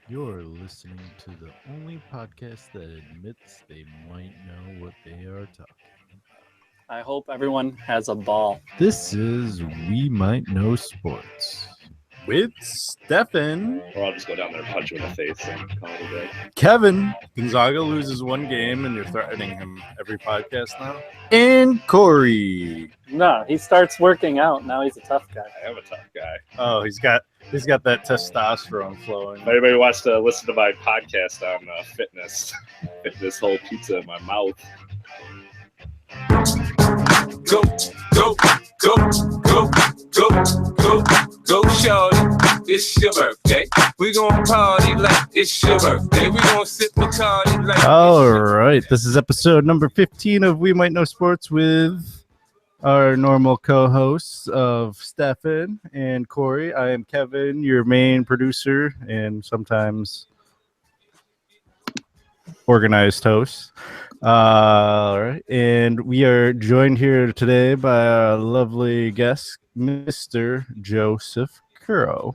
You're listening to the only podcast that admits they might know what they are talking about. I hope everyone has a ball. This is We Might Know Sports. With Stefan. Or I'll just go down there and punch you in the face and call it a day. Kevin. Gonzaga loses one game and you're threatening him every podcast now. And Cory. No, he starts working out. Now he's a tough guy. I am a tough guy. Oh, he's got that testosterone flowing. If anybody wants to listen to my podcast on fitness, this whole pizza in my mouth. Go, go, go, go, go, go, go, shorty. It's your birthday. We gon' party like it's your birthday. We gon' sip Bacardi like. All right, this is episode number 15 of We Might Know Sports with our normal co-hosts of Stefan and Cory. I am Kevin, your main producer and sometimes organized host. All right, and we are joined here today by our lovely guest, Mr. Joseph Curro.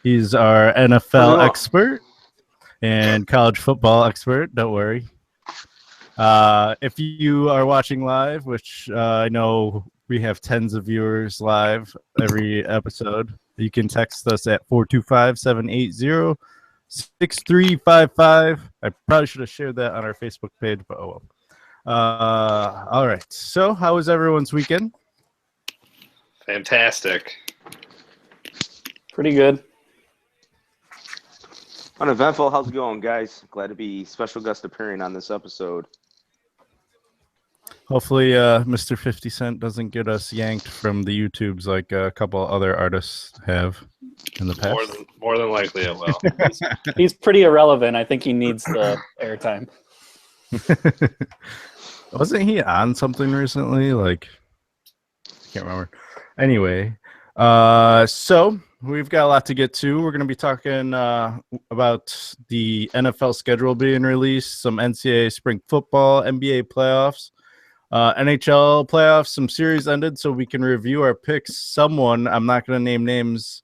He's our NFL expert and college football expert. Don't worry. If you are watching live, which I know we have tens of viewers live every episode, you can text us at 425-780-6355. I probably should have shared that on our Facebook page, but oh well. All right. So how was everyone's weekend? Fantastic. Pretty good. Uneventful. How's it going, guys? Glad to be special guest appearing on this episode. Hopefully, Mr. 50 Cent doesn't get us yanked from the YouTubes like a couple other artists have in the past. More than likely it will. He's pretty irrelevant. I think he needs the airtime. Wasn't he on something recently? Like, I can't remember. Anyway, so we've got a lot to get to. We're going to be talking about the NFL schedule being released, some NCAA spring football, NBA playoffs, NHL playoffs. Some series ended, so we can review our picks. Someone, I'm not going to name names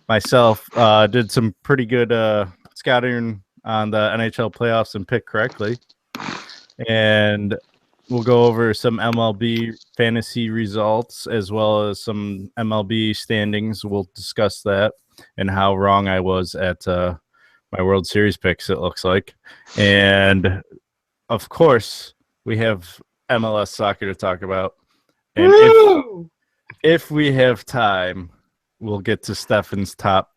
myself, did some pretty good scouting on the NHL playoffs and picked correctly. And we'll go over some MLB fantasy results as well as some MLB standings. We'll discuss that and how wrong I was at my World Series picks, it looks like. And, of course, we have MLS soccer to talk about. And if we have time, we'll get to Stefan's top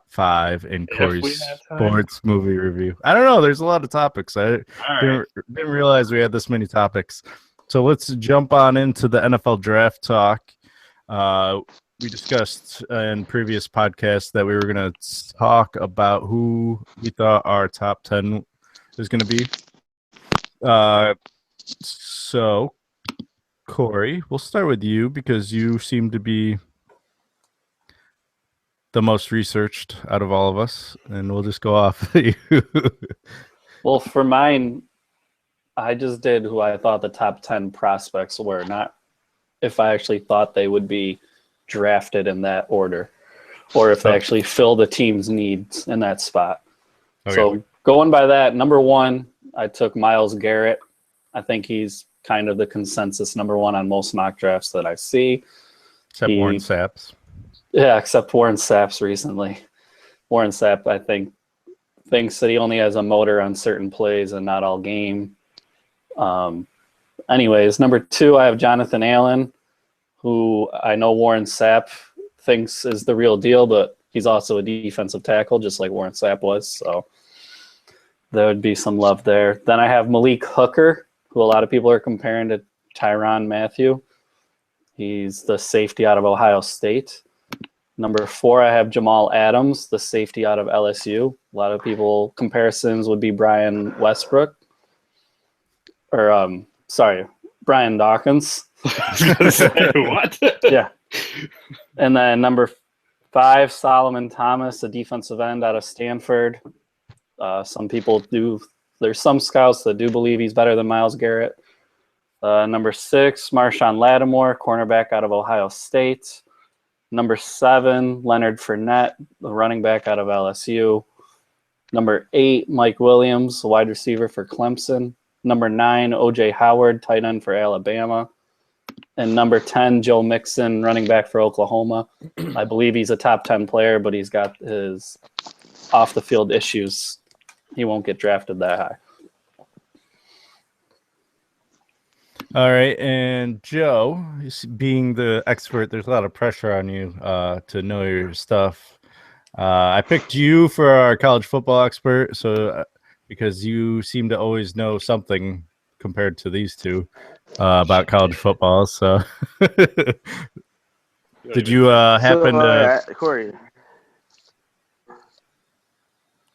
5 and Cory's sports movie review. I don't know. There's a lot of topics. I didn't realize we had this many topics. So let's jump on into the NFL draft talk. We discussed in previous podcasts that we were going to talk about who we thought our top 10 is going to be. So, Cory, we'll start with you because you seem to be the most researched out of all of us, and we'll just go off you. Well, for mine, I just did who I thought the top 10 prospects were, not if I actually thought they would be drafted in that order or if they actually fill the team's needs in that spot. Okay. So going by that, number 1, I took Myles Garrett. I think he's kind of the consensus number 1 on most mock drafts that I see. Except Warren Sapp's. Yeah, except Warren Sapp's recently. Warren Sapp, I think, thinks that he only has a motor on certain plays and not all game. Anyways, number 2, I have Jonathan Allen, who I know Warren Sapp thinks is the real deal, but he's also a defensive tackle, just like Warren Sapp was. So there would be some love there. Then I have Malik Hooker, who a lot of people are comparing to Tyrann Mathieu. He's the safety out of Ohio State. Number 4, I have Jamal Adams, the safety out of LSU. A lot of people comparisons would be Brian Westbrook. Or, Brian Dawkins. What? Yeah. And then number 5, Solomon Thomas, a defensive end out of Stanford. Some people do. There's some scouts that do believe he's better than Myles Garrett. Number 6, Marshawn Lattimore, cornerback out of Ohio State. Number 7, Leonard Fournette, the running back out of LSU. Number 8, Mike Williams, wide receiver for Clemson. Number 9, O.J. Howard, tight end for Alabama. And number 10, Joe Mixon, running back for Oklahoma. I believe he's a top 10 player, but he's got his off-the-field issues. He won't get drafted that high. All right, and Joe, being the expert, there's a lot of pressure on you to know your stuff. I picked you for our college football expert, so because you seem to always know something compared to these two about college football. So, did you happen to? Cory,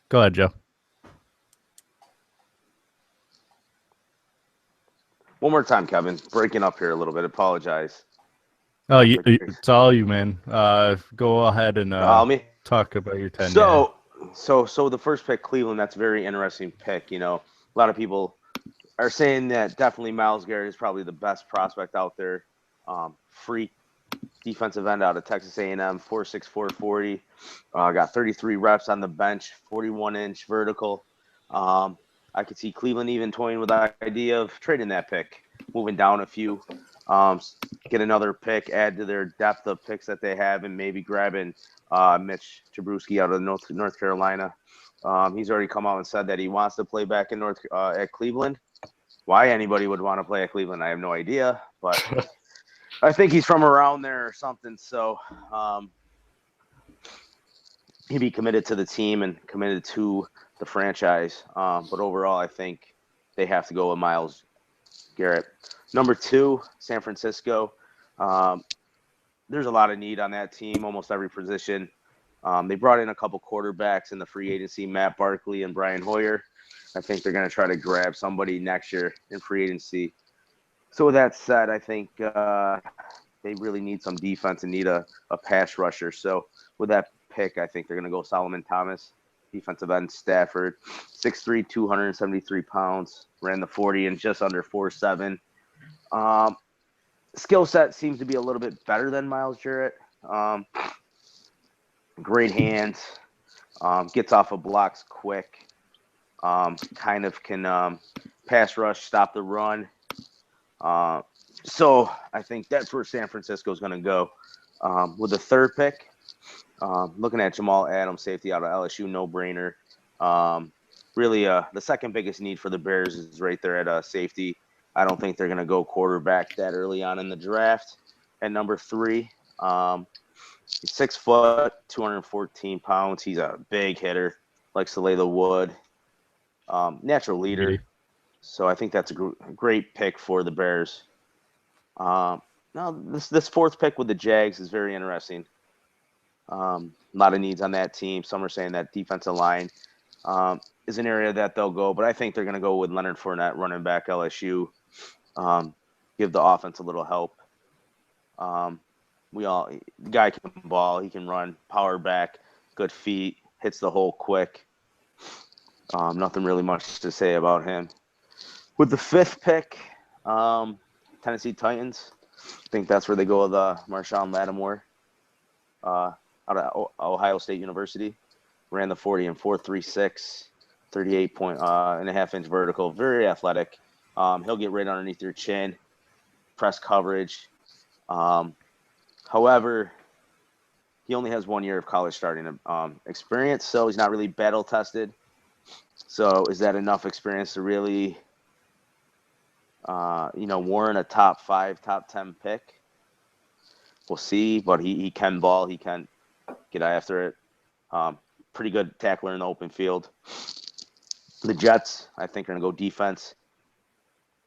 Go ahead, Joe. one more time, Kevin. Breaking up here a little bit. Apologize. Oh, it's all you, man. Go ahead and Me. talk about your 10. So the first pick, Cleveland. That's a very interesting pick. You know, a lot of people are saying that definitely Myles Garrett is probably the best prospect out there. Free defensive end out of Texas A&M, 4'6", 440. Got 33 reps on the bench, 41-inch vertical. I could see Cleveland even toying with the idea of trading that pick, moving down a few, get another pick, add to their depth of picks that they have, and maybe grabbing Mitch Trubisky out of North Carolina. He's already come out and said that he wants to play back in at Cleveland. Why anybody would want to play at Cleveland, I have no idea, but I think he's from around there or something. So he'd be committed to the team and committed to the franchise. But overall, I think they have to go with Myles Garrett. Number 2, San Francisco. There's a lot of need on that team, almost every position. They brought in a couple quarterbacks in the free agency, Matt Barkley and Brian Hoyer. I think they're going to try to grab somebody next year in free agency. So with that said, I think they really need some defense and need a pass rusher. So with that pick, I think they're going to go Solomon Thomas, defensive end, Stafford, 6'3", 273 pounds, ran the 40 in just under 4.7. Skill set seems to be a little bit better than Myles Garrett. Great hands, gets off of blocks quick, kind of can pass rush, stop the run. So I think that's where San Francisco is going to go. With the third pick, looking at Jamal Adams, safety out of LSU, no-brainer. Really, the second biggest need for the Bears is right there at safety. I don't think they're going to go quarterback that early on in the draft. At number 3, he's 6 foot, 214 pounds. He's a big hitter, likes to lay the wood, natural leader. So I think that's a great pick for the Bears. Now, this fourth pick with the Jags is very interesting. A lot of needs on that team. Some are saying that defensive line is an area that they'll go, but I think they're going to go with Leonard Fournette, running back LSU. Give the offense a little help. The guy can ball, he can run, power back, good feet, hits the hole quick. Nothing really much to say about him. With the 5th pick, Tennessee Titans. I think that's where they go with Marshawn Lattimore out of Ohio State University. Ran the 40 in 4.36, 38.5-inch vertical. Very athletic. He'll get right underneath your chin, press coverage. However, he only has 1 year of college starting experience, so he's not really battle tested. So is that enough experience to really warrant a top 5, top 10 pick? We'll see, but he can ball. He can get after it. Pretty good tackler in the open field. The Jets, I think, are going to go defense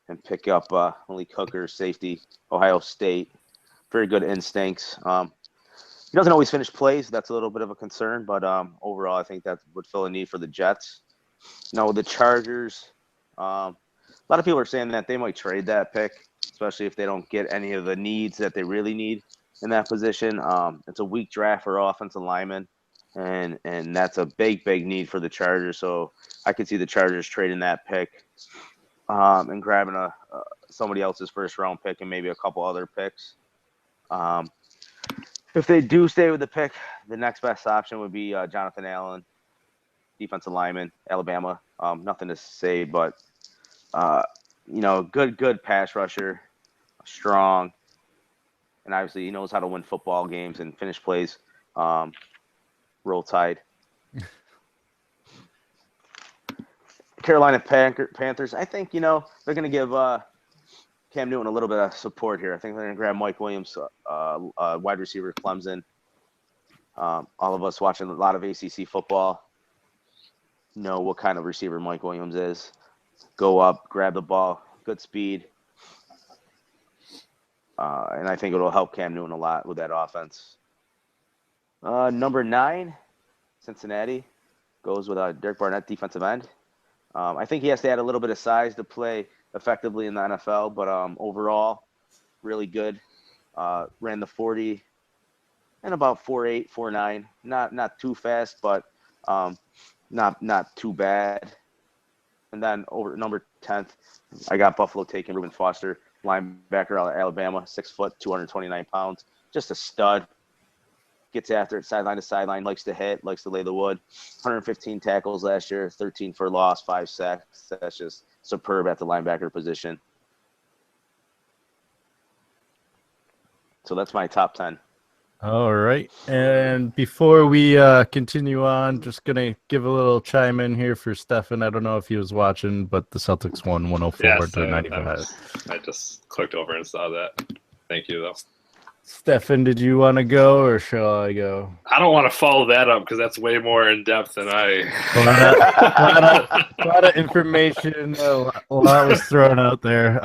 and pick up Malik Hooker, safety, Ohio State. Very good instincts. He doesn't always finish plays. That's a little bit of a concern, but overall, I think that would fill a need for the Jets. Now, with the Chargers, a lot of people are saying that they might trade that pick, especially if they don't get any of the needs that they really need in that position. It's a weak draft for offensive linemen, and that's a big need for the Chargers. So I could see the Chargers trading that pick and grabbing somebody else's first-round pick and maybe a couple other picks. If they do stay with the pick, the next best option would be Jonathan Allen, defensive lineman, Alabama. Nothing to say, but good pass rusher, strong, and obviously he knows how to win football games and finish plays. Roll Tide. Carolina Panthers. I think they're going to give Cam Newton a little bit of support here. I think they're going to grab Mike Williams, wide receiver, Clemson. All of us watching a lot of ACC football know what kind of receiver Mike Williams is. Go up, grab the ball, good speed. And I think it'll help Cam Newton a lot with that offense. Number 9, Cincinnati, goes with Derek Barnett, defensive end. I think he has to add a little bit of size to play effectively in the NFL, but overall, really good. Ran the 40 and about 4.8, 4.9. Not too fast, but not too bad. And then over number 10th, I got Buffalo taking Reuben Foster, linebacker out of Alabama, 6 foot, 229 pounds. Just a stud. Gets after it, sideline to sideline, likes to hit, likes to lay the wood. 115 tackles last year, 13 for loss, 5 sacks. That's just superb at the linebacker position. So that's my top 10. All right. And before we continue on, just going to give a little chime in here for Stefan. I don't know if he was watching, but the Celtics won 104 to 95. I just clicked over and saw that. Thank you, though. Stefan, did you want to go or shall I go? I don't want to follow that up because that's way more in depth than I. A lot of information. A lot was thrown out there.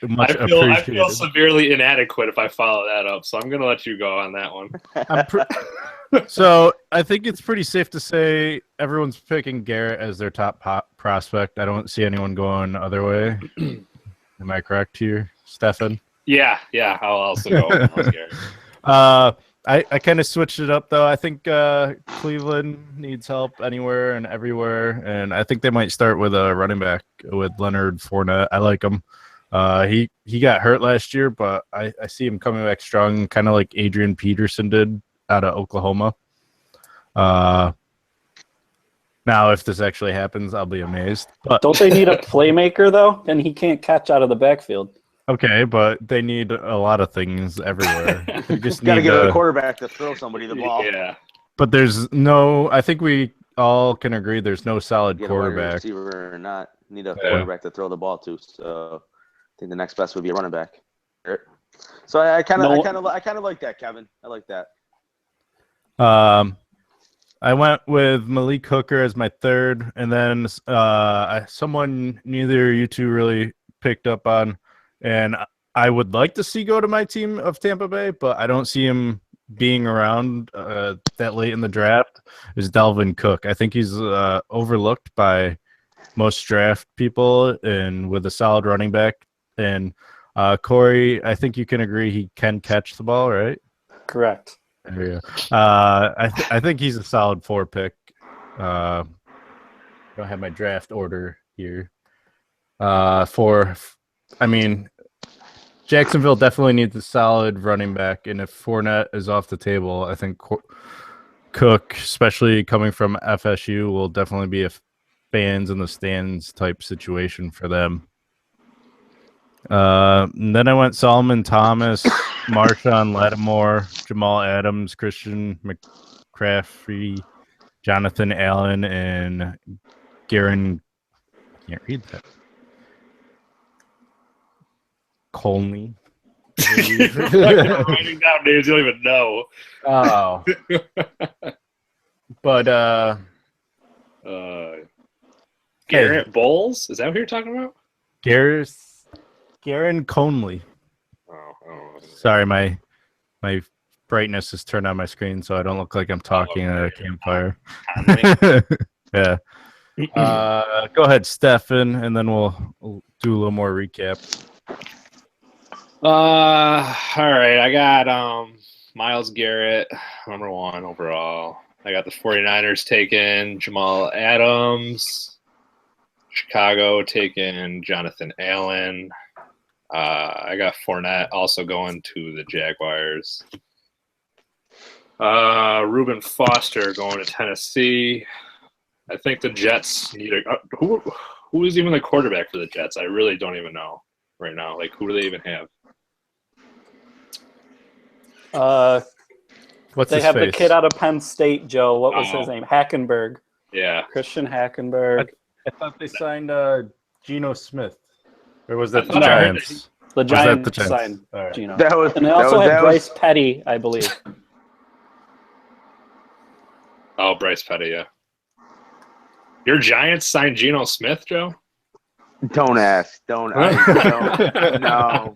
Much I feel appreciated. severely inadequate if I follow that up, so I'm going to let you go on that one. So I think it's pretty safe to say everyone's picking Garrett as their top prospect. I don't see anyone going other way. Am I correct here, Stefan? Yeah, I'll also go with Garrett. I kind of switched it up, though. I think Cleveland needs help anywhere and everywhere, and I think they might start with a running back with Leonard Fournette. I like him. He got hurt last year, but I see him coming back strong, kind of like Adrian Peterson did out of Oklahoma. Now, if this actually happens, I'll be amazed. But Don't they need a playmaker, though? And he can't catch out of the backfield. Okay, but they need a lot of things everywhere. You just Got to need get a quarterback to throw somebody the ball. Yeah. But there's no. I think we all can agree there's no solid Get a wide quarterback. receiver or not. Need a quarterback to throw the ball to. So I think the next best would be a running back. So I kind of like that, Kevin. I like that. I went with Malik Hooker as my third, and then someone neither you two really picked up on, and I would like to see go to my team of Tampa Bay, but I don't see him being around that late in the draft, is Dalvin Cook. I think he's overlooked by most draft people, and with a solid running back. And Cory, I think you can agree he can catch the ball, right? Correct. There you go. I think he's a solid 4 pick. I don't have my draft order here. Jacksonville definitely needs a solid running back, and if Fournette is off the table, I think Cook, especially coming from FSU, will definitely be a fans in the stands type situation for them. And then I went Solomon Thomas, Marshawn Lattimore, Jamal Adams, Christian McCaffrey, Jonathan Allen, and Garen. I can't read that. Conley. Writing down names you don't even know. Oh. But Garrett Bowles? Is that what you're talking about? Garen Conley. Oh. Sorry, my brightness is turned on my screen, so I don't look like I'm talking at a campfire. Yeah. Go ahead, Stefan, and then we'll do a little more recap. All right. I got Myles Garrett, number 1 overall. I got the 49ers taking Jamal Adams. Chicago taking Jonathan Allen. I got Fournette also going to the Jaguars. Reuben Foster going to Tennessee. I think the Jets need who is even the quarterback for the Jets? I really don't even know right now. Like, who do they even have? What's They his have face? the kid out of Penn State, Joe. What was his name? Hackenberg. Yeah. Christian Hackenberg. I thought they signed Geno Smith. Or was I that the thought I heard Giants? The Was that Giants the Giants? signed All right. Geno. That was, And they that also was, had that Bryce was, Petty, I believe. Oh, Bryce Petty, yeah. Your Giants signed Geno Smith, Joe? don't ask. Don't. No.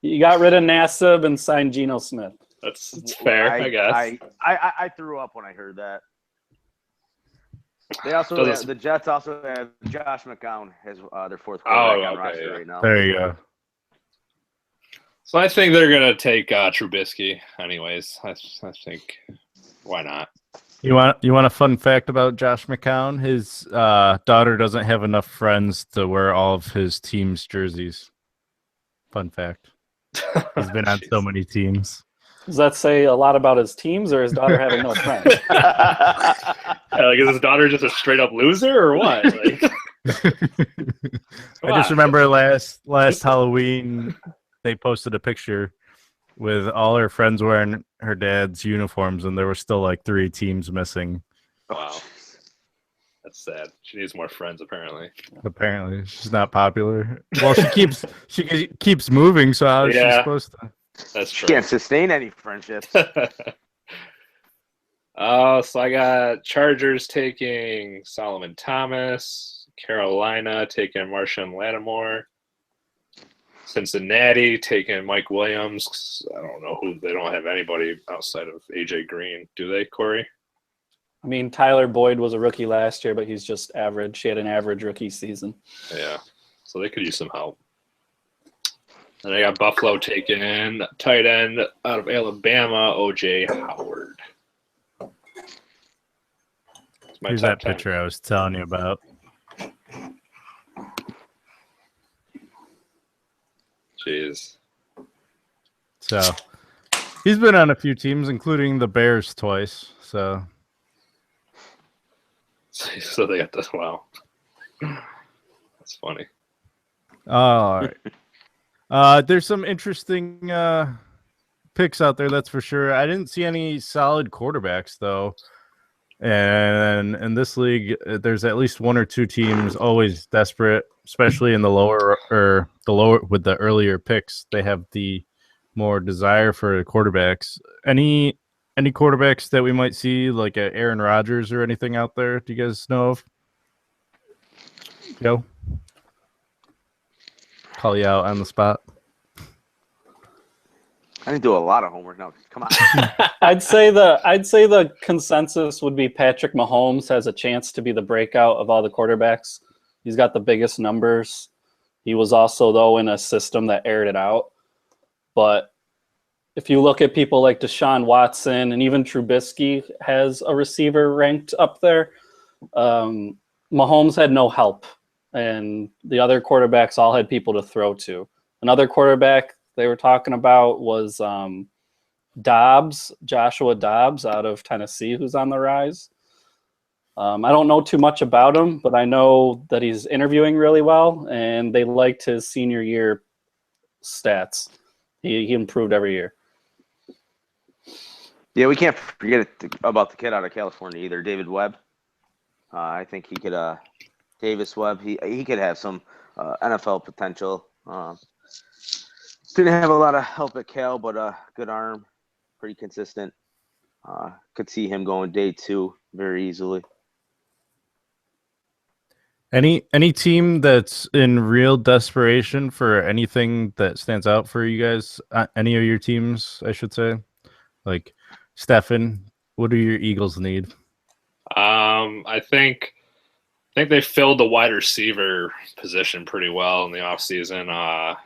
You got rid of Nassib and signed Geno Smith. That's fair, I guess. I threw up when I heard that. They also the Jets also have Josh McCown as their fourth quarterback on roster right now. There you go. So I think they're gonna take Trubisky, anyways. I think why not? You want a fun fact about Josh McCown? His daughter doesn't have enough friends to wear all of his team's jerseys. Fun fact. He's been on so many teams. Does that say a lot about his teams or his daughter having no friends? Like, is his daughter just a straight up loser or what? Like, I just remember last Halloween they posted a picture with all her friends wearing her dad's uniforms, and there were still like 3 teams missing. wow, that's sad. She needs more friends, apparently. Apparently, she's not popular. Well, she keeps moving, so how is she supposed to? That's She true. can't sustain any friendships. So I got Chargers taking Solomon Thomas, Carolina taking Marshawn Lattimore, Cincinnati taking Mike Williams. I don't know who. They don't have anybody outside of AJ Green, do they, Corey? I mean, Tyler Boyd was a rookie last year, but he's just average. He had an average rookie season. Yeah, so they could use some help. And I got Buffalo taking in tight end out of Alabama, O.J. Howard. Here's that picture I was telling you about. Jeez. So he's been on a few teams, including the Bears twice. So they got this. Wow. That's funny. all right. There's some interesting picks out there, that's for sure. I didn't see any solid quarterbacks though. And in this league, there's at least 1 or 2 teams always desperate, especially in the lower with the earlier picks. They have the more desire for quarterbacks. Any quarterbacks that we might see, like Aaron Rodgers or anything out there? Do you guys know of? Joe? Call you out on the spot. I didn't do a lot of homework. No, come on. I'd say the consensus would be Patrick Mahomes has a chance to be the breakout of all the quarterbacks. He's got the biggest numbers. He was also, though, in a system that aired it out. But if you look at people like Deshaun Watson and even Trubisky has a receiver ranked up there, Mahomes had no help. And the other quarterbacks all had people to throw to. Another quarterback they were talking about was Joshua Dobbs out of Tennessee, who's on the rise. I don't know too much about him, but I know that he's interviewing really well, and they liked his senior year stats. He improved every year. Yeah, we can't forget about the kid out of California either, David Webb. I think he could Davis Webb, he could have some NFL potential. Didn't have a lot of help at Cal, but good arm, pretty consistent. Could see him going day 2 very easily. Any team that's in real desperation for anything that stands out for you guys? Any of your teams, I should say. Like Stefan, what do your Eagles need? I think they filled the wide receiver position pretty well in the offseason. I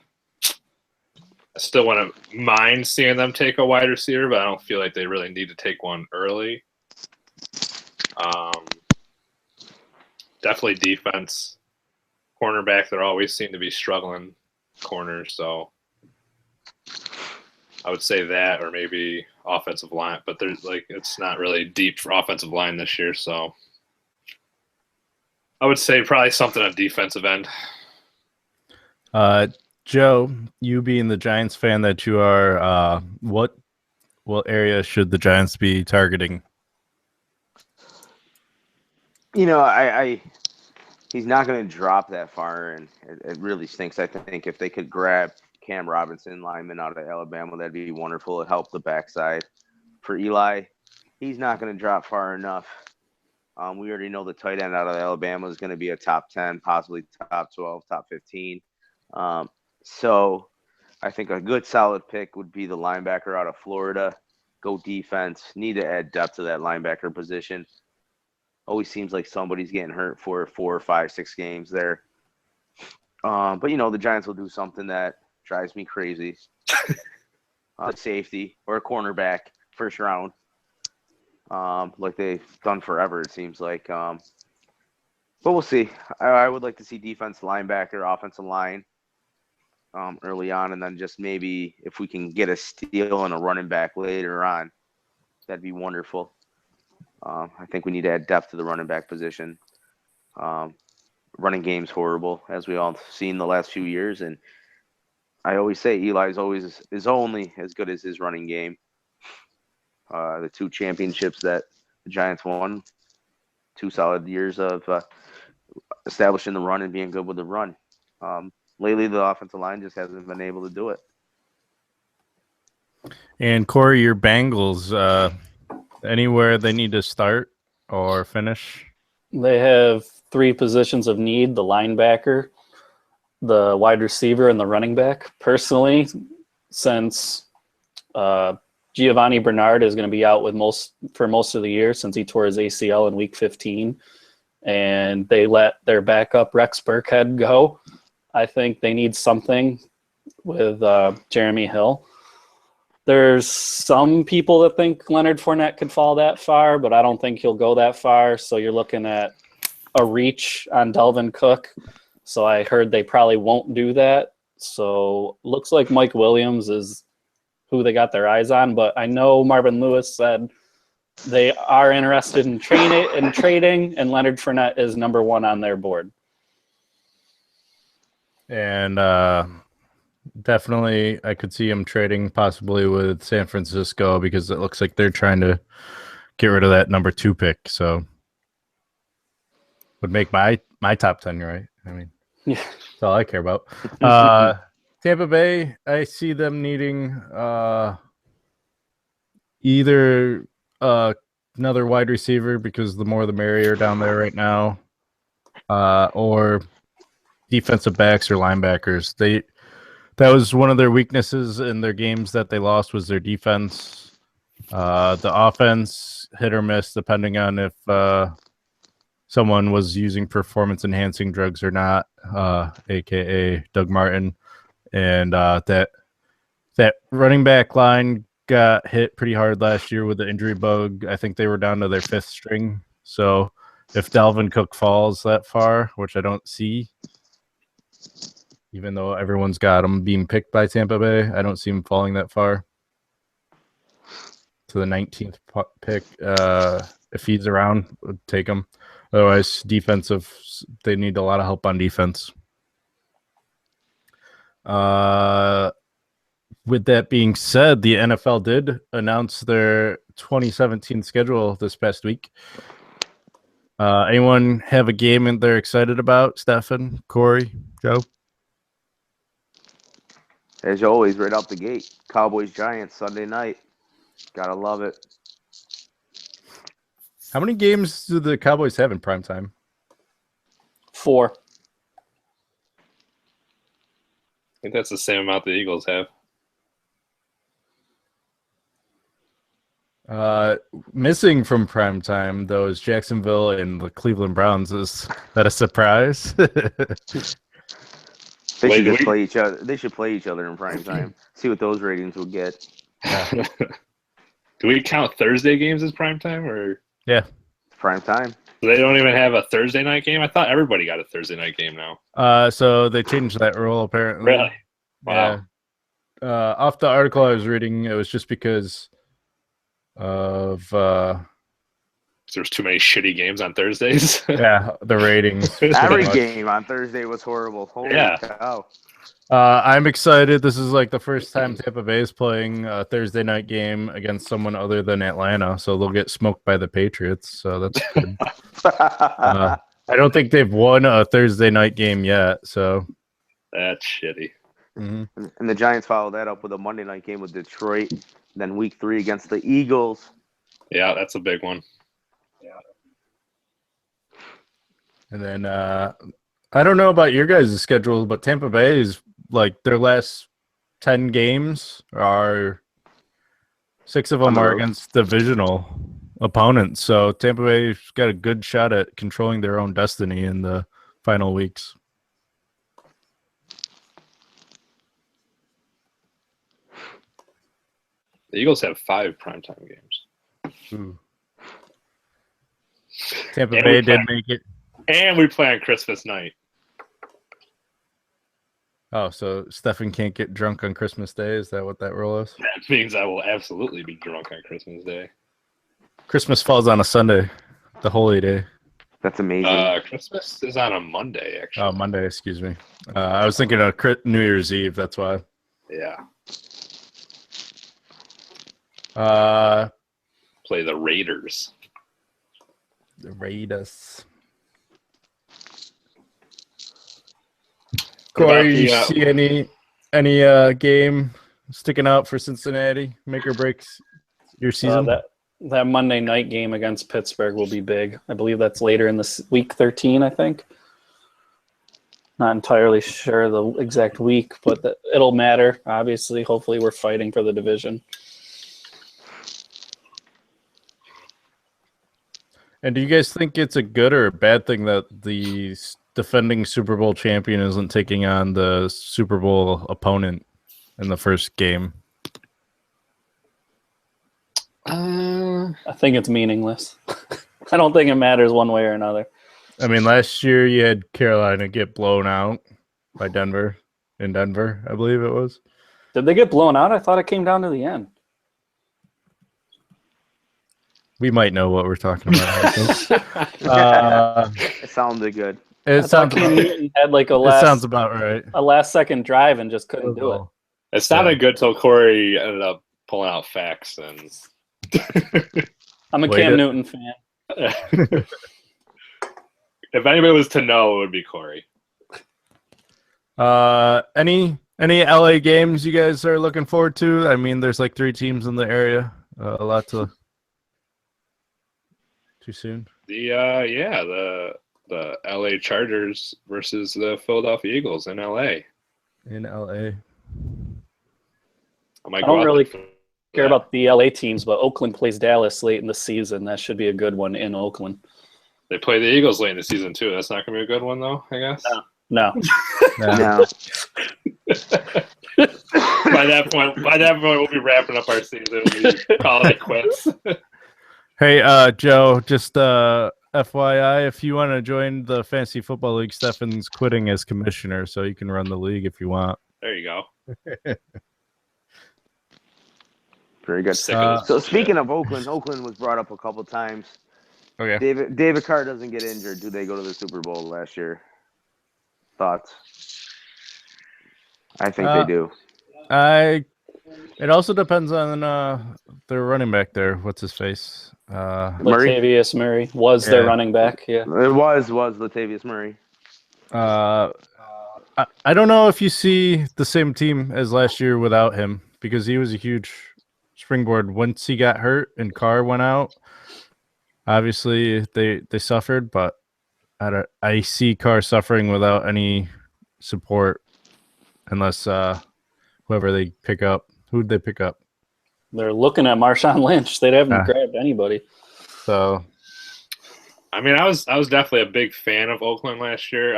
still wouldn't mind seeing them take a wide receiver, but I don't feel like they really need to take one early. Definitely defense. Cornerback, they always seem to be struggling corners, so I would say that, or maybe offensive line, but there's it's not really deep for offensive line this year. So I would say probably something on defensive end. Joe, you being the Giants fan that you are, what area should the Giants be targeting? He's not going to drop that far, and it really stinks. I think if they could grab Cam Robinson, lineman out of Alabama, that'd be wonderful. It helped the backside. For Eli, he's not going to drop far enough. We already know the tight end out of Alabama is going to be a top 10, possibly top 12, top 15. So I think a good solid pick would be the linebacker out of Florida. Go defense. Need to add depth to that linebacker position. Always seems like somebody's getting hurt for 4, 5, 6 games there. But, the Giants will do something that drives me crazy. Safety or a cornerback, first round. Like they've done forever, it seems like. But we'll see. I would like to see defense, linebacker, offensive line early on, and then just maybe if we can get a steal and a running back later on, that'd be wonderful. I think we need to add depth to the running back position. Running game's horrible, as we all seen the last few years, and I always say Eli is only as good as his running game. The 2 championships that the Giants won, 2 solid years of establishing the run and being good with the run. Lately, the offensive line just hasn't been able to do it. And Cory, your Bengals, anywhere they need to start or finish? They have 3 positions of need: the linebacker, the wide receiver, and the running back. Personally, since Giovanni Bernard is going to be out for most of the year since he tore his ACL in Week 15, and they let their backup Rex Burkhead go, I think they need something with Jeremy Hill. There's some people that think Leonard Fournette could fall that far, but I don't think he'll go that far. So you're looking at a reach on Dalvin Cook. So I heard they probably won't do that. So looks like Mike Williams is who they got their eyes on. But I know Marvin Lewis said they are interested in trading, and Leonard Fournette is number 1 on their board. And definitely I could see him trading possibly with San Francisco because it looks like they're trying to get rid of that number 2 pick. So would make my top 10, right? I mean, Yeah. that's all I care about. Tampa Bay, I see them needing either another wide receiver because the more the merrier down there right now, or defensive backs or linebackers. That was one of their weaknesses in their games that they lost was their defense. The offense hit or miss depending on if someone was using performance-enhancing drugs or not, aka Doug Martin. And that running back line got hit pretty hard last year with the injury bug. I think they were down to their 5th string. So if Dalvin Cook falls that far, which I don't see, even though everyone's got him being picked by Tampa Bay, I don't see him falling that far to the 19th pick. If he's around, would take him. Otherwise, defensive, they need a lot of help on defense. With that being said, the NFL did announce their 2017 schedule this past week. Anyone have a game that they're excited about? Stefan, Cory, Joe? As always, right out the gate, Cowboys-Giants Sunday night. Gotta love it. How many games do the Cowboys have in primetime? 4. I think that's the same amount the Eagles have. Missing from primetime, though, is Jacksonville and the Cleveland Browns. Is that a surprise? They should just play each other. They should play each other in prime time. See what those ratings will get. Do we count Thursday games as prime time, or Yeah, Prime time. they don't even have a Thursday night game? I thought everybody got a Thursday night game now. so they changed that rule apparently. Really? Wow. Yeah. Off the article I was reading, it was just because of There's too many shitty games on Thursdays. the ratings. pretty Every much. game on Thursday was horrible. Holy Yeah. cow. I'm excited. This is like the first time Tampa Bay is playing a Thursday night game against someone other than Atlanta, so they'll get smoked by the Patriots. So that's good. I don't think they've won a Thursday night game yet. So That's shitty. And the Giants followed that up with a Monday night game with Detroit. Then week 3 against the Eagles. Yeah, that's a big one. and then I don't know about your guys' schedule, but Tampa Bay is like their last 10 games are 6 of On them the are road. against divisional opponents. So Tampa Bay's got a good shot at controlling their own destiny in the final weeks. The Eagles have 5 primetime games. Tampa And Bay we did play- make it. And we play on Christmas night. Oh, so Stefan can't get drunk on Christmas Day? Is that what that rule is? That means I will absolutely be drunk on Christmas Day. Christmas falls on a Sunday, the holy day. That's amazing. Christmas is on a Monday, actually. Oh, Monday, excuse me. I was thinking of New Year's Eve. That's why. Yeah. The Play the Raiders. Raiders. What about Cory, you the, see any game sticking out for Cincinnati? Make or breaks your season? That Monday night game against Pittsburgh will be big. I believe that's later in the week 13, I think. Not entirely sure the exact week, but it'll matter, obviously. Hopefully we're fighting for the division. And do you guys think it's a good or a bad thing that the defending Super Bowl champion isn't taking on the Super Bowl opponent in the first game? I think it's meaningless. I don't think it matters one way or another. I mean, last year you had Carolina get blown out by Denver, I believe it was. Did they get blown out? I thought it came down to the end. We might know what we're talking about. I think. It sounded good. It I thought sounds Cam about, Newton had like it sounds about right. a last second drive and just couldn't do it. It sounded good till Cory ended up pulling out facts. And I'm a Wait Cam it. Newton fan. if anybody was to know, it would be Cory. Any LA games you guys are looking forward to? I mean, there's like 3 teams in the area. A lot to. Too soon. The LA Chargers versus the Philadelphia Eagles in LA. In LA. I don't really care about the LA teams, but Oakland plays Dallas late in the season. That should be a good one in Oakland. They play the Eagles late in the season too. That's not going to be a good one though, I guess. No. No. By that point, we'll be wrapping up our season. We'll be calling it quits. Hey, Joe, just FYI, if you want to join the Fantasy Football League, Stefan's quitting as commissioner, so you can run the league if you want. There you go. Very good. Sick of this So bullshit. speaking of Oakland was brought up a couple times. Okay. David Carr doesn't get injured. Do they go to the Super Bowl last year? Thoughts? I think they do. It also depends on their running back there. What's his face? Murray? Latavius Murray was their running back. Yeah. It was Latavius Murray. I don't know if you see the same team as last year without him, because he was a huge springboard. Once he got hurt and Carr went out, obviously they suffered, but I see Carr suffering without any support unless whoever they pick up. Who'd they pick up? They're looking at Marshawn Lynch. They haven't grabbed anybody. So, I mean, I was definitely a big fan of Oakland last year.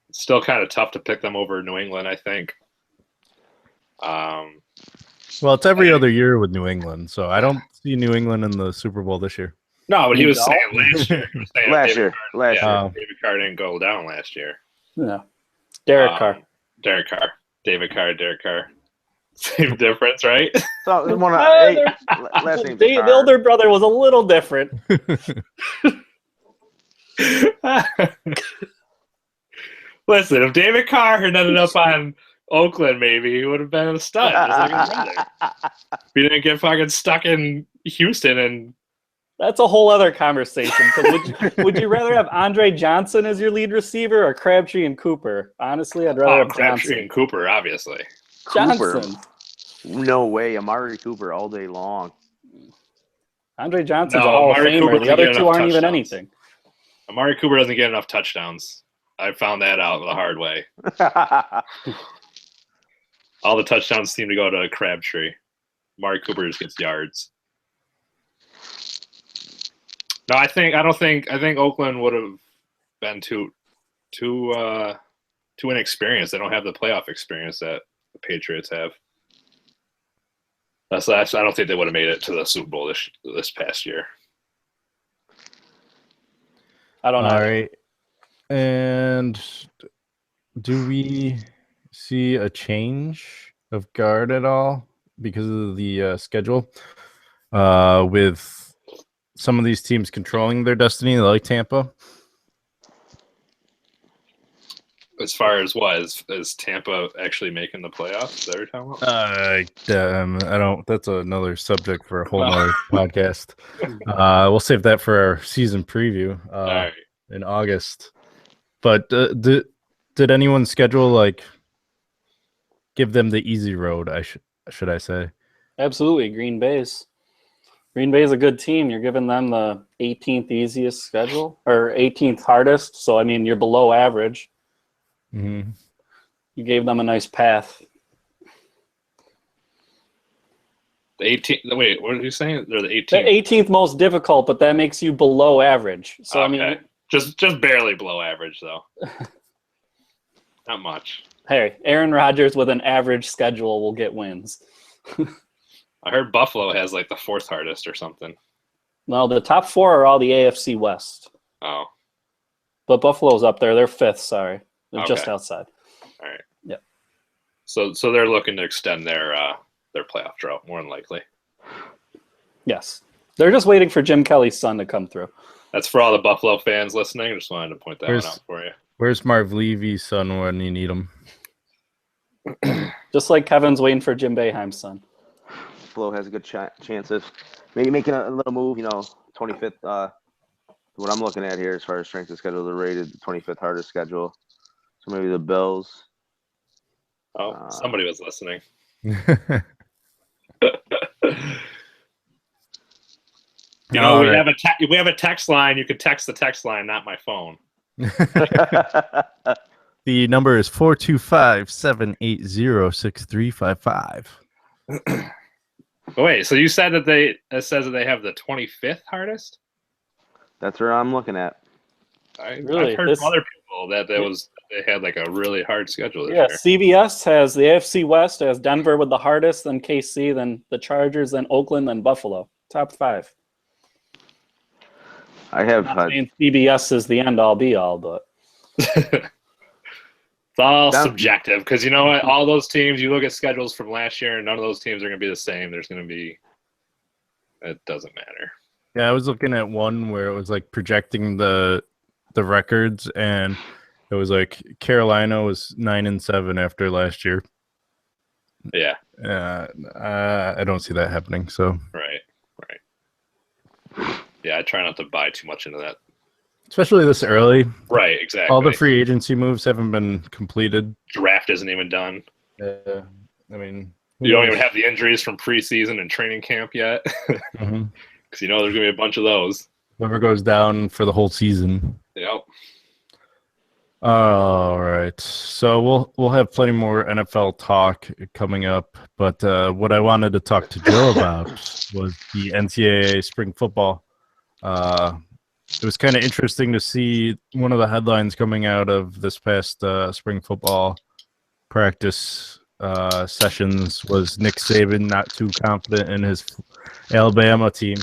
It's still kind of tough to pick them over New England, I think. well, it's every other year with New England, so I don't see New England in the Super Bowl this year. No, but he was saying last year. He was saying Last David year. Carr- Last yeah, year. David Carr didn't go down last year. No. Derek Carr. Derek Carr. David Carr, Derek Carr. Same difference, right? So one of last name. The older brother was a little different. Listen, if David Carr had ended up on Oakland, maybe he would have been a stud, just like his brother. If he didn't get fucking stuck in Houston and That's a whole other conversation. Would you rather have Andre Johnson as your lead receiver or Crabtree and Cooper? Honestly, I'd rather have Crabtree Johnson. and Cooper, obviously. Johnson. No way. Amari Cooper all day long. Andre Johnson's a Hall of Famer. The other two aren't even anything. Amari Cooper doesn't get enough touchdowns. I found that out the hard way. All the touchdowns seem to go to Crabtree. Amari Cooper just gets yards. No, I think Oakland would have been too inexperienced. They don't have the playoff experience that the Patriots have. I don't think they would have made it to the Super Bowl this past year. I don't know. All right. And do we see a change of guard at all because of the schedule? With some of these teams controlling their destiny, like Tampa? As far as what is Tampa actually making the playoffs? Is that what you're talking about? I don't. That's another subject for a whole nother podcast. We'll save that for our season preview All right. in August. But did anyone schedule give them the easy road? Should I say? Absolutely, Green Bay's. Green Bay's a good team. You're giving them the 18th easiest schedule or 18th hardest. So I mean, you're below average. Mm-hmm. You gave them a nice path. The 18th. Wait, what are you saying? They're the 18th. The 18th most difficult, but that makes you below average. So okay. I mean, just barely below average though. Not much. Hey, Aaron Rodgers with an average schedule will get wins. I heard Buffalo has like the fourth hardest or something. No, the top four are all the AFC West. Oh. But Buffalo's up there. They're fifth, sorry. They're just Okay. outside. All right. Yep. So they're looking to extend their playoff drought, more than likely. Yes. They're just waiting for Jim Kelly's son to come through. That's for all the Buffalo fans listening. Just wanted to point that one out for you. Where's Marv Levy's son when you need him? Just like Kevin's waiting for Jim Boeheim's son. Buffalo has a good chance of maybe making a little move. 25th. What I'm looking at here as far as strength of schedule, they're rated the 25th hardest schedule. So maybe the Bills. Oh, somebody was listening. We have a text line. You could text the text line, not my phone. The number is 425-780-6355. Wait, so you said that it says that they have the 25th hardest? That's where I'm looking at. I've heard from other people that they had like a really hard schedule this year. CBS has the AFC West as Denver with the hardest, then KC, then the Chargers, then Oakland, then Buffalo. Top five. I have I'm not saying CBS is the end all be all, but it's all subjective because you know what? All those teams, you look at schedules from last year, and none of those teams are going to be the same. There's going to be. It doesn't matter. Yeah, I was looking at one where it was like projecting the records, and it was like Carolina was 9-7 after last year. Yeah. I don't see that happening. So Right. Yeah, I try not to buy too much into that. Especially this early. Right, exactly. All the free agency moves haven't been completed. Draft isn't even done. I mean, you don't even have the injuries from preseason and training camp yet. Mm-hmm. Because there's going to be a bunch of those. Whoever goes down for the whole season. Yep. All right. So we'll have plenty more NFL talk coming up. But what I wanted to talk to Joe about was the NCAA spring football. It was kind of interesting to see one of the headlines coming out of this past spring football practice sessions was Nick Saban not too confident in his Alabama team.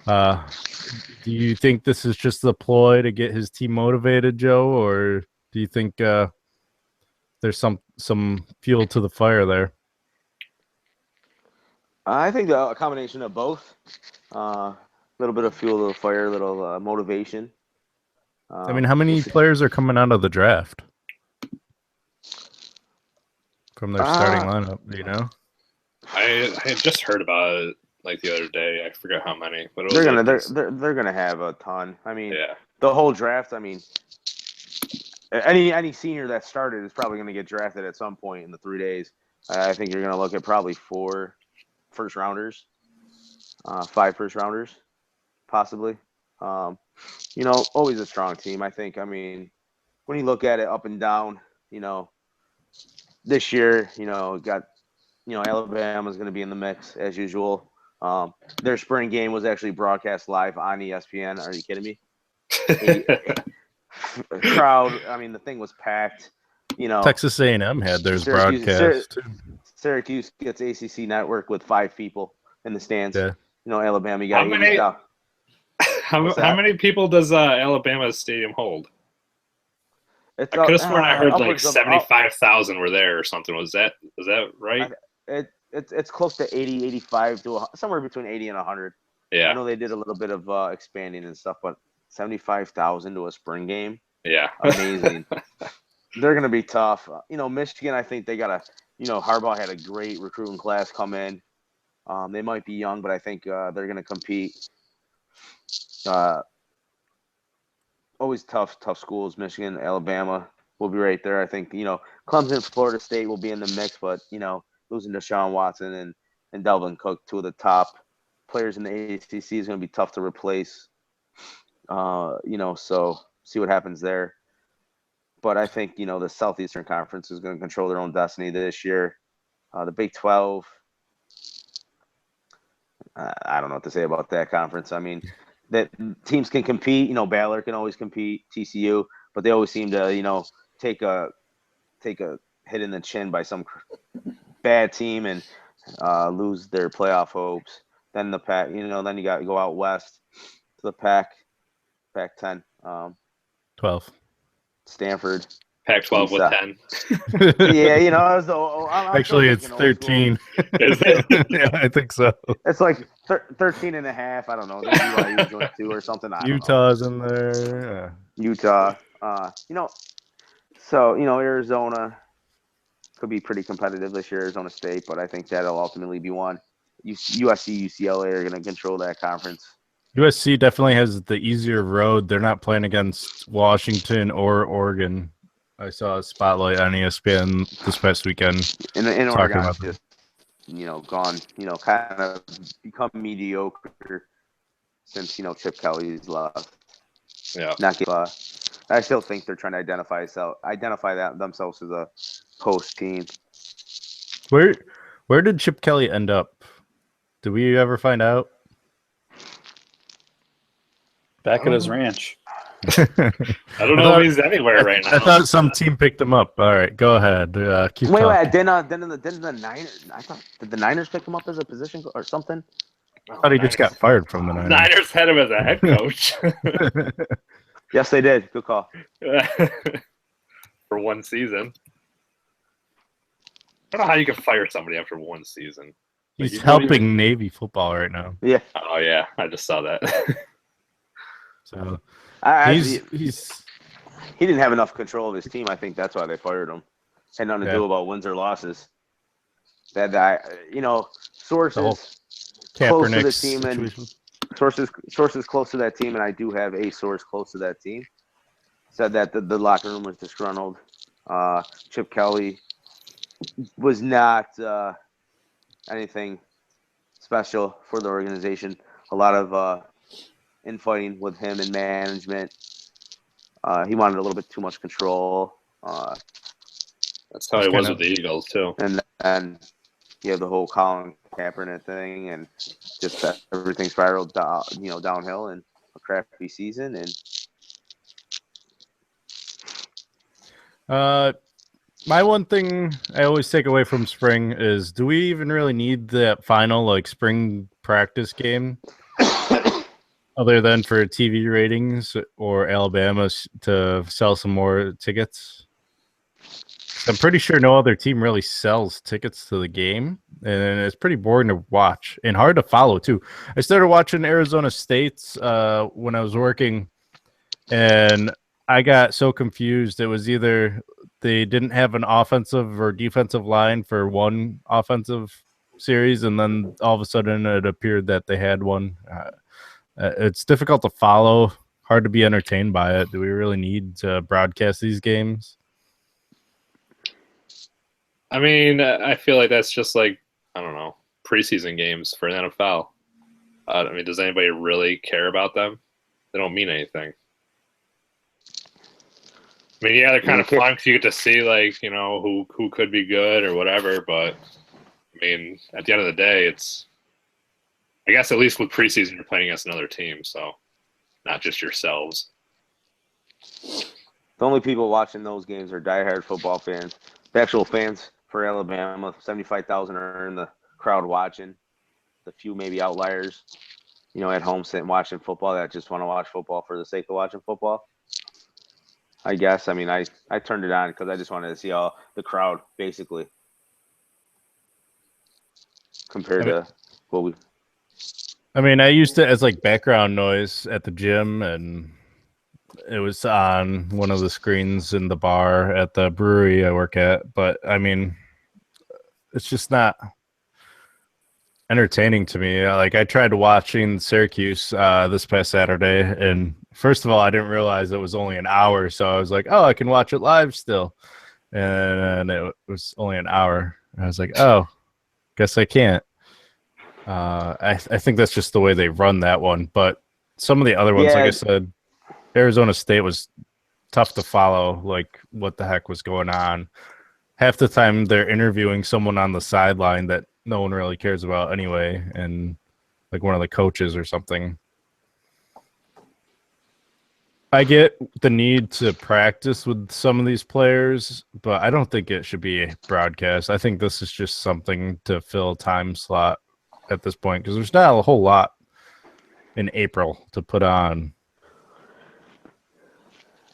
Do you think this is just a ploy to get his team motivated, Joe, or do you think there's some fuel to the fire there? I think a combination of both. A little bit of fuel, a little fire, a little motivation. I mean, how many we'll see. players are coming out of the draft from their starting lineup? Do you know? I had just heard about it like the other day. I forgot how many, but it was They're gonna have a ton. I mean, yeah. the whole draft. I mean, any senior that started is probably gonna get drafted at some point in the 3 days. I think you're gonna look at probably 4 first rounders, 5 first rounders, possibly. Always a strong team. I think. I mean, when you look at it up and down, this year, got Alabama's going to be in the mix as usual. Their spring game was actually broadcast live on ESPN. Are you kidding me? Crowd. I mean, the thing was packed. Texas A&M had theirs broadcast too. Syracuse gets ACC network with 5 people in the stands. Yeah. Alabama, you got How many? 80,000. How many people does Alabama's stadium hold? I could have sworn I heard like 75,000 were there or something. Was that right? It's close to 80, 85 to somewhere between 80 and 100. Yeah. I know they did a little bit of expanding and stuff, but 75,000 to a spring game. Yeah. Amazing. They're going to be tough. Michigan, I think they got Harbaugh had a great recruiting class come in. They might be young, but I think they're going to compete. Always tough schools. Michigan, Alabama will be right there. I think, Clemson, Florida State will be in the mix, but, losing to Deshaun Watson and Delvin Cook, 2 of the top players in the ACC, is going to be tough to replace. So see what happens there. But I think, the Southeastern Conference is going to control their own destiny this year. The Big 12, I don't know what to say about that conference. I mean, that teams can compete. Baylor can always compete, TCU, but they always seem to, take a hit in the chin by some bad team and lose their playoff hopes. Then the Pac, then you got to go out west to the Pac-10. 12. Stanford. Pac-12 with 10. Yeah, I was actually it's 13. Is it? Yeah, I think so. It's like 13 and a half. I don't know. BYU joint 2 or something. Utah's in there. Utah. So Arizona could be pretty competitive this year. Arizona State, but I think that'll ultimately be one. USC, UCLA are going to control that conference. USC definitely has the easier road. They're not playing against Washington or Oregon. I saw a spotlight on ESPN this past weekend. In Oregon's just, gone, kind of become mediocre since, Chip Kelly's left. Yeah. I still think they're trying to identify themselves as a post team. Where did Chip Kelly end up? Did we ever find out? Back at his ranch. I don't know if he's anywhere right now. I thought some team picked him up. All right, go ahead. Keep talking. Wait, didn't the Niners? I thought, did the Niners pick him up as a position or something? I thought he just got fired from the Niners. Niners had him as a head coach. Yes, they did. Good call. For one season. I don't know how you can fire somebody after one season. He's helping Navy football right now. Yeah. Oh yeah, I just saw that. So he didn't have enough control of his team. I think that's why they fired him. Had nothing to do about wins or losses. That sources close to the team and sources close to that team, and I do have a source close to that team, said that the locker room was disgruntled. Chip Kelly was not anything special for the organization. A lot of infighting with him and management. He wanted a little bit too much control. That's how he was with the Eagles too. And then you have the whole Colin Kaepernick thing, and just everything spiraled downhill in a crappy season. And my one thing I always take away from spring is, do we even really need that final spring practice game? Other than for TV ratings or Alabama to sell some more tickets? I'm pretty sure no other team really sells tickets to the game, and it's pretty boring to watch and hard to follow too. I started watching Arizona State's when I was working, and I got so confused. It was either they didn't have an offensive or defensive line for one offensive series, and then all of a sudden it appeared that they had one. It's difficult to follow, hard to be entertained by it. Do we really need to broadcast these games? I mean, I feel like that's just like, I don't know, preseason games for an NFL. I mean, does anybody really care about them? They don't mean anything. I mean, yeah, they're kind of fun because you get to see, like, you know, who could be good or whatever. But I mean, at the end of the day, it's, I guess, at least with preseason, you're playing against another team, so not just yourselves. The only people watching those games are diehard football fans. The actual fans for Alabama, 75,000 are in the crowd watching. The few maybe outliers, you know, at home sitting watching football that just want to watch football for the sake of watching football. I guess. I mean, I turned it on because I just wanted to see all the crowd, basically, compared to what we. I mean, I used it as like background noise at the gym, and it was on one of the screens in the bar at the brewery I work at. But I mean, it's just not entertaining to me. Like, I tried watching Syracuse this past Saturday, and first of all, I didn't realize it was only an hour, so I was like, oh, I can watch it live still, and it was only an hour. I was like, oh, guess I can't. I think that's just the way they run that one, but some of the other ones, like I said, Arizona State was tough to follow, like what the heck was going on. Half the time they're interviewing someone on the sideline that no one really cares about anyway, and like one of the coaches or something. I get the need to practice with some of these players, but I don't think it should be a broadcast. I think this is just something to fill a time slot at this point, because there's not a whole lot in April to put on.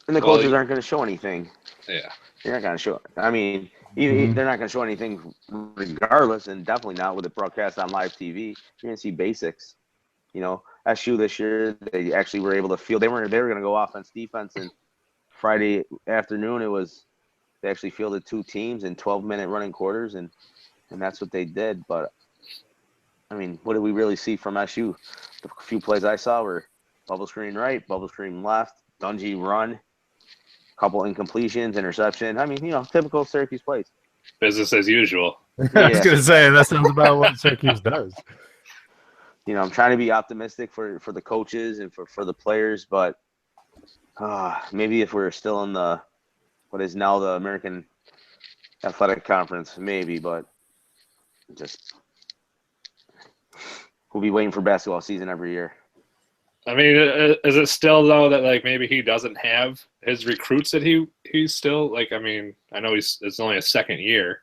And the coaches aren't going to show anything. Yeah. They're not going to show. I mean, they're not going to show anything regardless, and definitely not with it broadcast on live TV. You're going to see basics. You know, SU this year, they actually were able to field. They were going to go offense, defense, and Friday afternoon they actually fielded two teams in 12-minute running quarters, and that's what they did. But I mean, what did we really see from SU? The few plays I saw were bubble screen right, bubble screen left, Dungy run, couple incompletions, interception. I mean, you know, typical Syracuse plays. Business as usual. I was going to say, that sounds about what Syracuse does. You know, I'm trying to be optimistic for the coaches and for the players, but maybe if we're still in what is now the American Athletic Conference, maybe, but just we'll be waiting for basketball season every year. I mean, is it still, though, that, like, maybe he doesn't have his recruits that he's still, like, I mean, I know it's only a second year.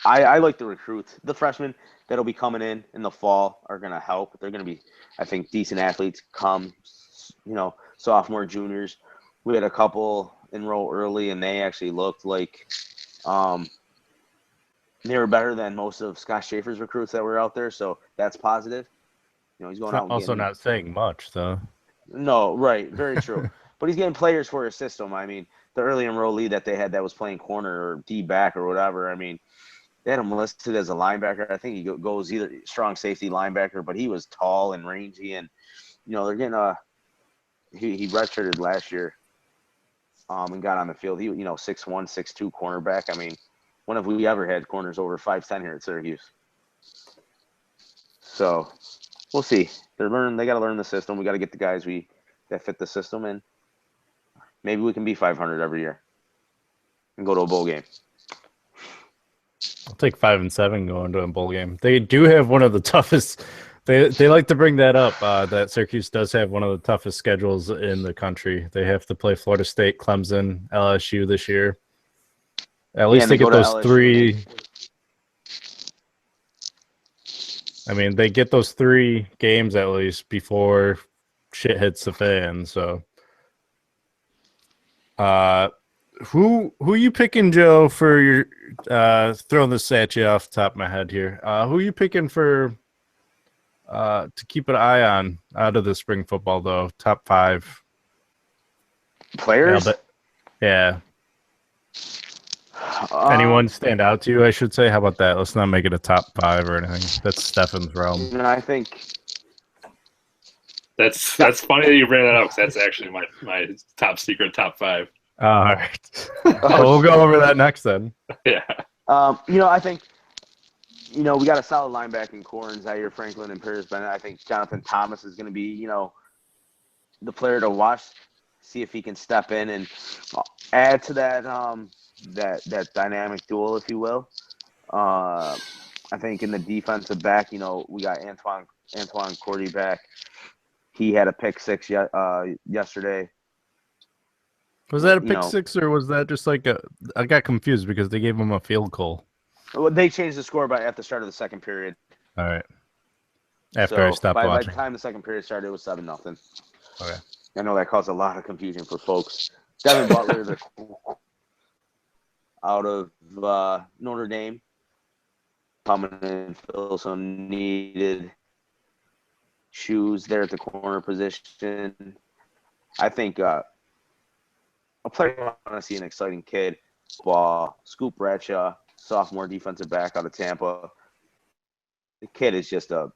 I like the recruits. The freshmen that'll be coming in the fall are going to help. They're going to be, I think, decent athletes come, you know, sophomore, juniors. We had a couple enroll early, and they actually looked like they were better than most of Scott Schaefer's recruits that were out there, so that's positive. You know, he's going out and also not saying much, though. No, right, very true. But he's getting players for his system. I mean, the early enrollee that they had that was playing corner or D back or whatever, I mean, they had him listed as a linebacker. I think he goes either strong safety linebacker, but he was tall and rangy, and you know they're getting he redshirted last year, and got on the field. He 6'1", 6'2" cornerback. I mean, when have we ever had corners over 5'10" here at Syracuse? So we'll see. They got to learn the system. We got to get the guys that fit the system, and maybe we can be 500 every year and go to a bowl game. I'll take 5 and 7 going to a bowl game. They do have one of the toughest. They like to bring that up. That Syracuse does have one of the toughest schedules in the country. They have to play Florida State, Clemson, LSU this year. At least they get those three. I mean, they get those 3 games at least before shit hits the fan. So Who you picking, Joe, for your throwing this at you off the top of my head here? Who you picking for to keep an eye on out of the spring football though? Top 5 Players? Yeah. Anyone stand out to you, I should say? How about that? Let's not make it a top 5 or anything. That's Stefan's realm. I think That's funny that you bring that up because that's actually my top secret top 5. All right. We'll go over that next then. Yeah. I think, we got a solid linebacking core in Zaire Franklin and Paris Bennett. I think Jonathan Thomas is going to be, the player to watch, see if he can step in and add to that that dynamic duel, if you will. I think in the defensive back, we got Antoine Cory back. He had a pick 6 yesterday. Was that a pick 6 or was that just like I got confused because they gave him a field goal. Well, they changed the score at the start of the second period. All right. After I stopped watching. By the time the second period started, it was 7-0. Okay. I know that caused a lot of confusion for folks. Devin Butler, out of Notre Dame, coming in, fill some needed shoes there at the corner position. I think a player I want to see an exciting kid. Scoop Bradshaw, sophomore defensive back out of Tampa. The kid is just a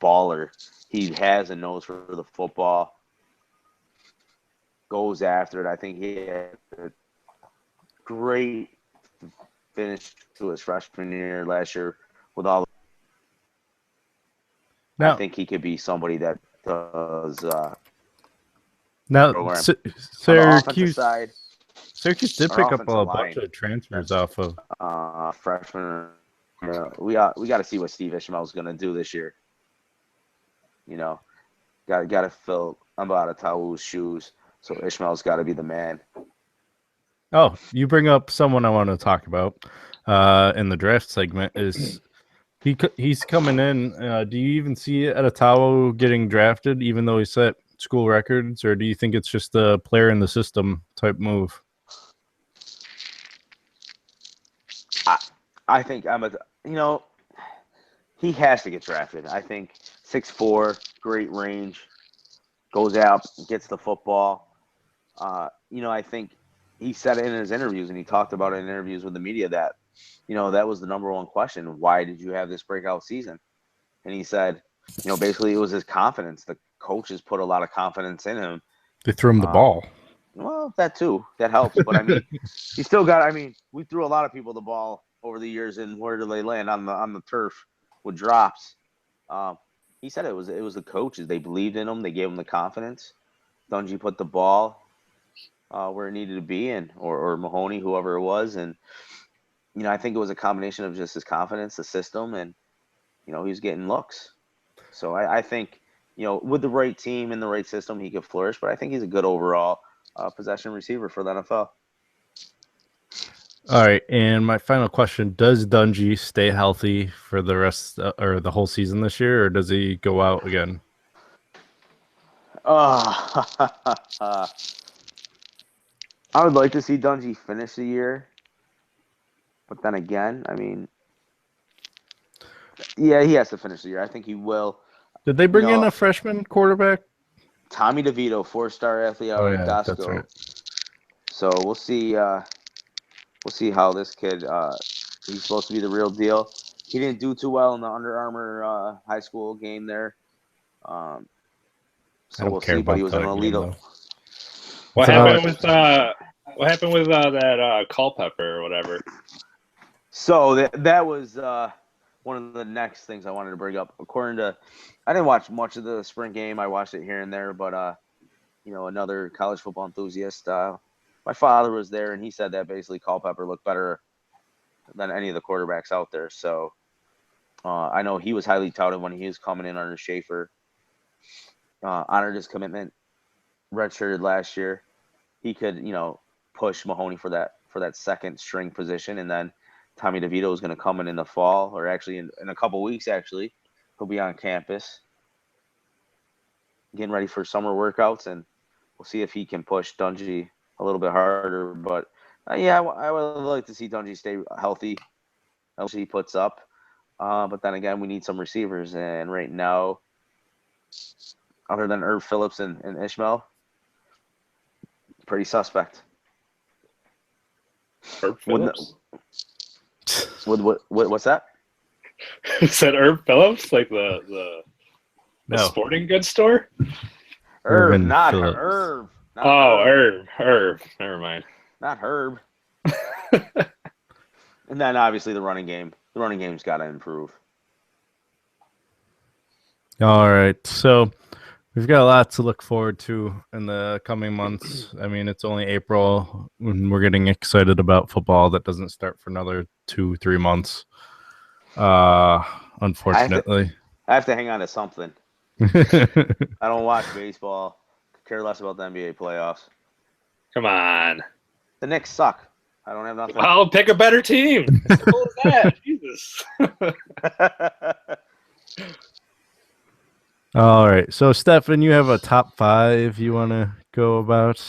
baller. He has a nose for the football. Goes after it. I think he had a great finish to his freshman year last year with all. Now, I think he could be somebody that does. Now, Syracuse did pick up a bunch of transfers off of freshmen. We got to see what Steve Ishmael's going to do this year. Got to fill Mbata Tau's shoes. So Ishmael's got to be the man. Oh, you bring up someone I want to talk about in the draft segment. Is he's coming in? Do you even see Edatawa getting drafted, even though he set school records, or do you think it's just a player in the system type move? I think he has to get drafted. I think 6'4", great range, goes out, gets the football. I think he said it in his interviews, and he talked about it in interviews with the media that, that was the number one question. Why did you have this breakout season? And he said, basically it was his confidence. The coaches put a lot of confidence in him. They threw him the ball. Well, that too. That helps. But, he still got – we threw a lot of people the ball over the years, and where do they land? On the turf with drops. He said it was the coaches. They believed in him. They gave him the confidence. Dungy put the ball where it needed to be, or Mahoney, whoever it was. And, I think it was a combination of just his confidence, the system, and, he was getting looks. So I think, with the right team and the right system, he could flourish. But I think he's a good overall possession receiver for the NFL. All right, and my final question: does Dungy stay healthy for the rest or the whole season this year, or does he go out again? I would like to see Dungy finish the year, but then again, yeah, he has to finish the year. I think he will. Did they bring in a freshman quarterback? Tommy DeVito, 4-star athlete out of Dasco. That's right. So we'll see. We'll see how this kid. He's supposed to be the real deal. He didn't do too well in the Under Armour high school game there. So we'll see. But he was an elite. What happened with that Culpepper or whatever? So that was one of the next things I wanted to bring up. According to, I didn't watch much of the spring game. I watched it here and there, but another college football enthusiast. My father was there, and he said that basically Culpepper looked better than any of the quarterbacks out there. So I know he was highly touted when he was coming in under Schaefer. Honored his commitment, redshirted last year. He could, push Mahoney for that second string position, and then Tommy DeVito is going to come in the fall, or actually in a couple weeks. Actually, he'll be on campus, getting ready for summer workouts, and we'll see if he can push Dungy a little bit harder. But yeah, I would like to see Dungy stay healthy. Else he puts up. But then again, we need some receivers, and right now, other than Herb Phillips and Ishmael, pretty suspect. Herb Wouldn't- Phillips. What's that? Is that Herb Phillips, like the No. sporting goods store? Herb, Irvin not Phillips. Herb. Not Oh, Herb. Herb. Never mind. Not Herb. And then obviously the running game. The running game's got to improve. All right. So we've got a lot to look forward to in the coming months. I mean, it's only April when we're getting excited about football that doesn't start for another 2-3 months. Unfortunately. I have to hang on to something. I don't watch baseball. Care less about the NBA playoffs. Come on. The Knicks suck. I don't have nothing. I'll pick a better team. As simple as that. Jesus. All right. So, Stefan, you have a top 5 you want to go about?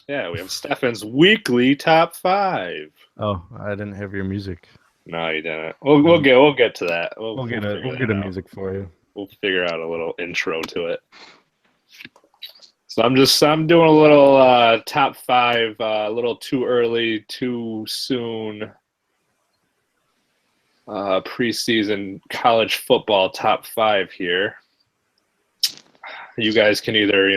Yeah, we have Stefan's weekly top 5. Oh, I didn't have your music. No, you didn't. We'll get to that. We'll get figure a that out. music for you. We'll figure out a little intro to it. So I'm doing a little top 5, a little too early, too soon. Preseason college football top 5 here. You guys can either,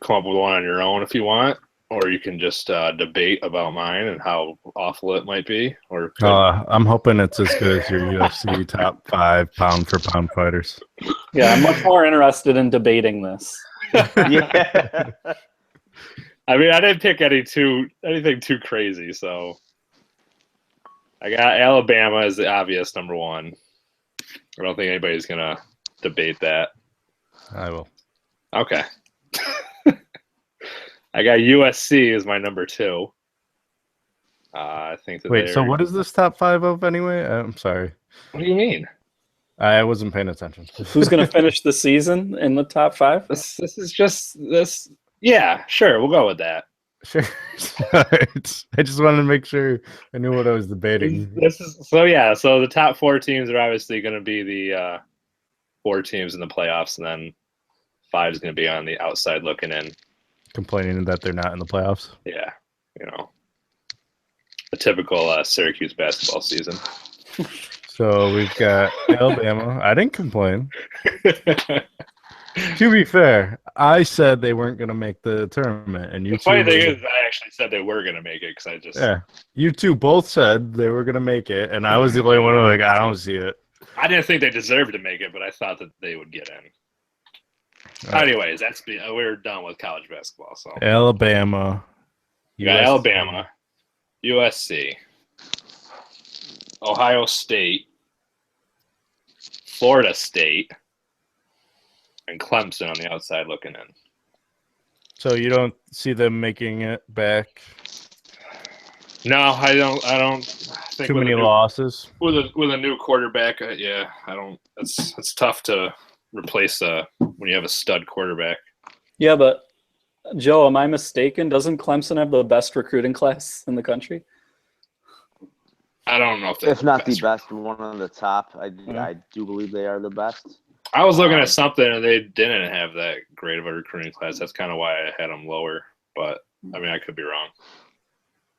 come up with one on your own if you want, or you can just debate about mine and how awful it might be. Or I'm hoping it's as good as your UFC top 5 pound for pound fighters. Yeah, I'm much more interested in debating this. Yeah. I mean, I didn't pick anything too crazy, so I got Alabama as the obvious number 1. I don't think anybody's gonna debate that. I will. Okay. I got USC as my number 2. I think that. Wait, so what is this top 5 of anyway? I'm sorry. What do you mean? I wasn't paying attention. Who's going to finish the season in the top 5? This is just this. Yeah, sure, we'll go with that. Sure. I just wanted to make sure I knew what I was debating. So the top 4 teams are obviously going to be the 4 teams in the playoffs, and then 5 is going to be on the outside looking in. Complaining that they're not in the playoffs. Yeah, a typical Syracuse basketball season. So we've got Alabama. I didn't complain. To be fair, I said they weren't going to make the tournament, and The funny thing is, I actually said they were going to make it because I just. Yeah, you two both said they were going to make it, and I was the only one who was like, I don't see it. I didn't think they deserved to make it, but I thought that they would get in. Right. Anyways, we're done with college basketball. So Alabama. you got USC. Alabama, USC, Ohio State, Florida State, and Clemson on the outside looking in. So you don't see them making it back? No, I don't think Too many losses? with a new quarterback. Yeah, I don't. It's tough to replace when you have a stud quarterback. Yeah, but Joe, am I mistaken? Doesn't Clemson have the best recruiting class in the country? I don't know If not the best, one of the top. I do believe they are the best. I was looking at something and they didn't have that great of a recruiting class. That's kind of why I had them lower. But I mean, I could be wrong.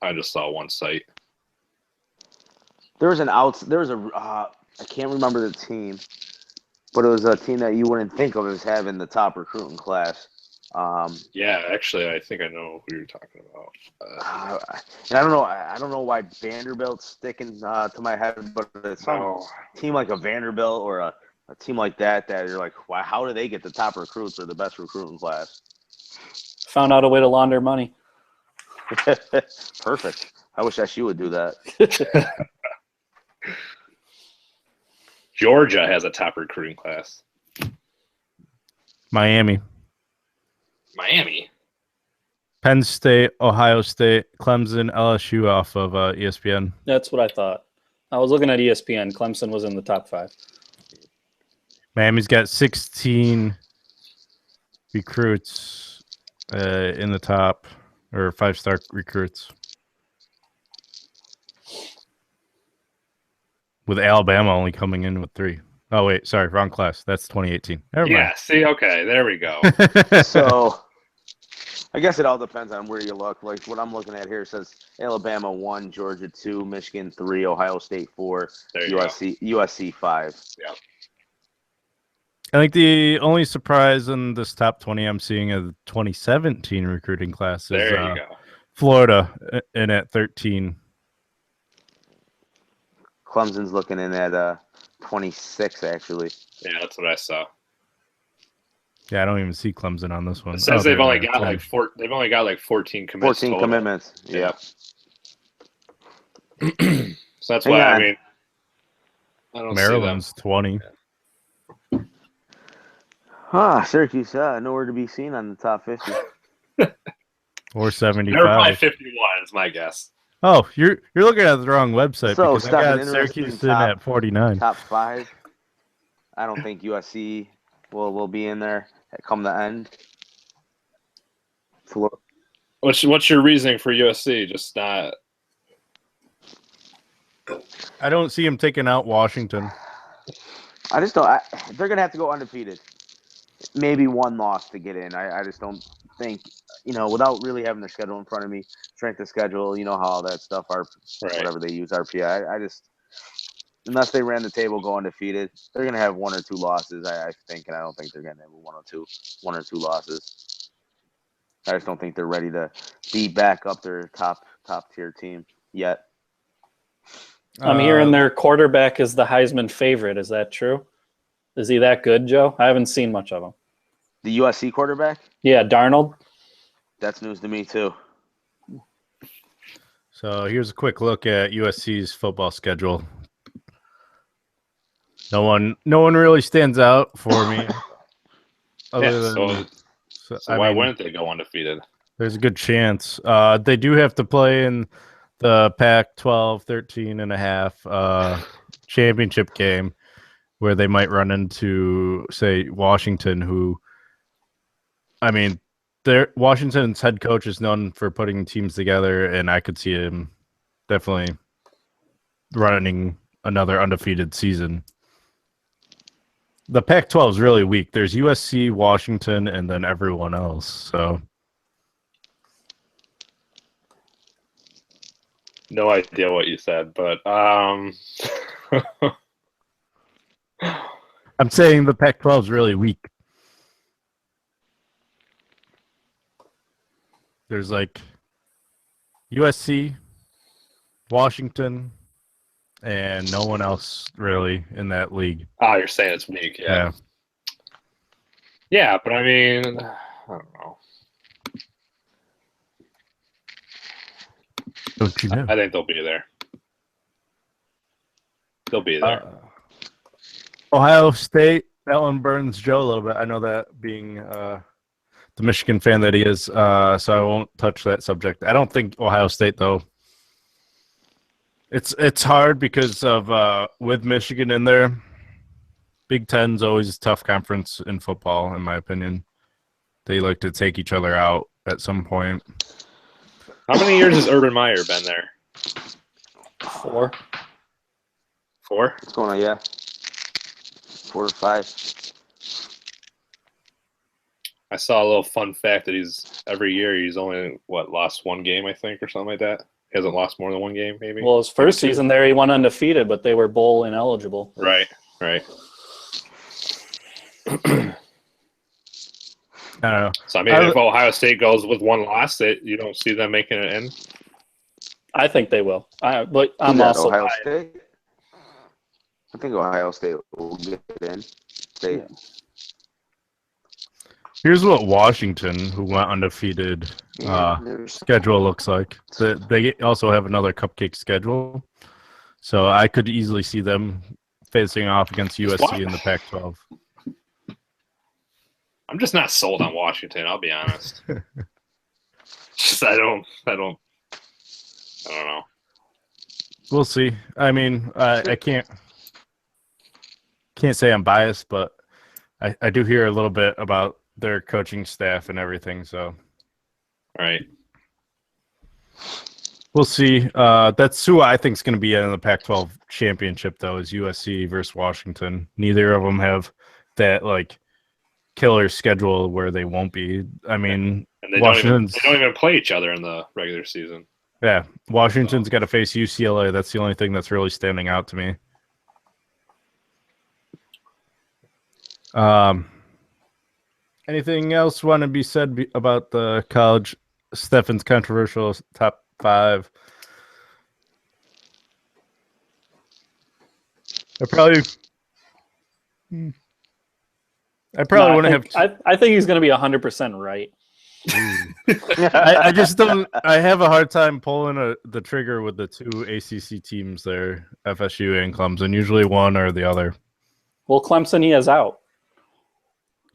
I just saw one site. There was I can't remember the team, but it was a team that you wouldn't think of as having the top recruiting class. Yeah, actually, I think I know who you're talking about. And I don't know why Vanderbilt's sticking to my head, but it's a team like a Vanderbilt or a team like that you're like, wow, how do they get the top recruits or the best recruiting class? Found out a way to launder money. Perfect. I wish SU would do that. Georgia has a top recruiting class. Miami. Penn State, Ohio State, Clemson, LSU off of ESPN. That's what I thought. I was looking at ESPN. Clemson was in the top 5. Miami's got 16 recruits in the top. or 5-star recruits. With Alabama only coming in with 3. Oh wait, sorry, wrong class. That's 2018. Never Yeah. See. Okay. There we go. mind. So I guess it all depends on where you look. Like what I'm looking at here says Alabama 1, Georgia 2, Michigan 3, Ohio State 4, There you USC 5. Yeah. I think the only surprise in this top 20 I'm seeing of the 2017 recruiting class is There you go. Florida in at 13. Clemson's looking in at 26 actually. Yeah, that's what I saw. Yeah, I don't even see Clemson on this one. It says they've there only they got are, 20. like 4. They've only got like 14 commits. 14 total. commitments. Yeah. So that's Hang why on. I mean, I don't Maryland's 20. Syracuse nowhere to be seen on the top 50. Or see them. They're probably 75. 51 is my guess. Oh, you're looking at the wrong website So, because I Stefan, got interesting Syracuse in at 49. Top 5. I don't think USC will be in there come the end. What's your reasoning for USC? Just not. I don't see him taking out Washington. I just don't. They're gonna have to go undefeated. Maybe one loss to get in. I just don't think, without really having their schedule in front of me, strength of schedule, you know how all that stuff are, Right. whatever they use RPI. I just, unless they ran the table, go undefeated, they're gonna have 1 or 2 losses. I think, and I don't think they're gonna have 1 or 2 losses. I just don't think they're ready to be back up their top tier team yet. I'm hearing their quarterback is the Heisman favorite. Is that true? Is he that good, Joe? I haven't seen much of him. The USC quarterback? Yeah, Darnold. That's news to me too. So here's a quick look at USC's football schedule. No one really stands out for me. So why wouldn't they go undefeated? There's a good chance. They do have to play in the Pac-12 13 and a half championship game where they might run into, say, Washington, who, I mean, Washington's head coach is known for putting teams together, and I could see him definitely running another undefeated season. The Pac-12 is really weak. There's USC, Washington, and then everyone else. So No idea what you said, but I'm saying the Pac-12 is really weak. There's like USC, Washington, and no one else really in that league. oh, you're saying it's weak, yeah. Yeah, but I mean, I don't know. Don't you know? I think they'll be there. They'll be there. Ohio State, that one burns Joe a little bit. I know that being the Michigan fan that he is, so I won't touch that subject. I don't think Ohio State, though. It's hard because of with Michigan in there. Big Ten's always a tough conference in football, in my opinion. They like to take each other out at some point. How many years has Urban Meyer been there? 4. 4? What's going on? Yeah, 4 or 5. I saw a little fun fact that every year he's only lost 1 game, I think, or something like that. He hasn't lost more than 1 game, maybe. Well, his first season there, he went undefeated, but they were bowl ineligible. Right. I don't know. So I mean, if Ohio State goes with 1 loss, you don't see them making it in. I think they will. But I'm Who's that, also Ohio State. I think Ohio State will get in. Yeah. Here's what Washington, who went undefeated, schedule looks like. They also have another cupcake schedule, so I could easily see them facing off against USC in the Pac-12. I'm just not sold on Washington. I'll be honest. Just I don't know. We'll see. I mean, I can't say I'm biased, but I do hear a little bit about their coaching staff and everything. So, Right. We'll see. That's who I think is going to be in the Pac-12 championship, though, is USC versus Washington. Neither of them have that like killer schedule where they won't be. I mean, And they Washington's don't even play each other in the regular season. yeah. Washington's got to face UCLA. That's the only thing that's really standing out to me. Anything else want to be said about the college Stefan's controversial top 5? I probably want to have. I think he's going to be 100% right. I just don't. I have a hard time pulling the trigger with the two ACC teams there, FSU and Clemson. Usually one or the other. Well, Clemson he has out.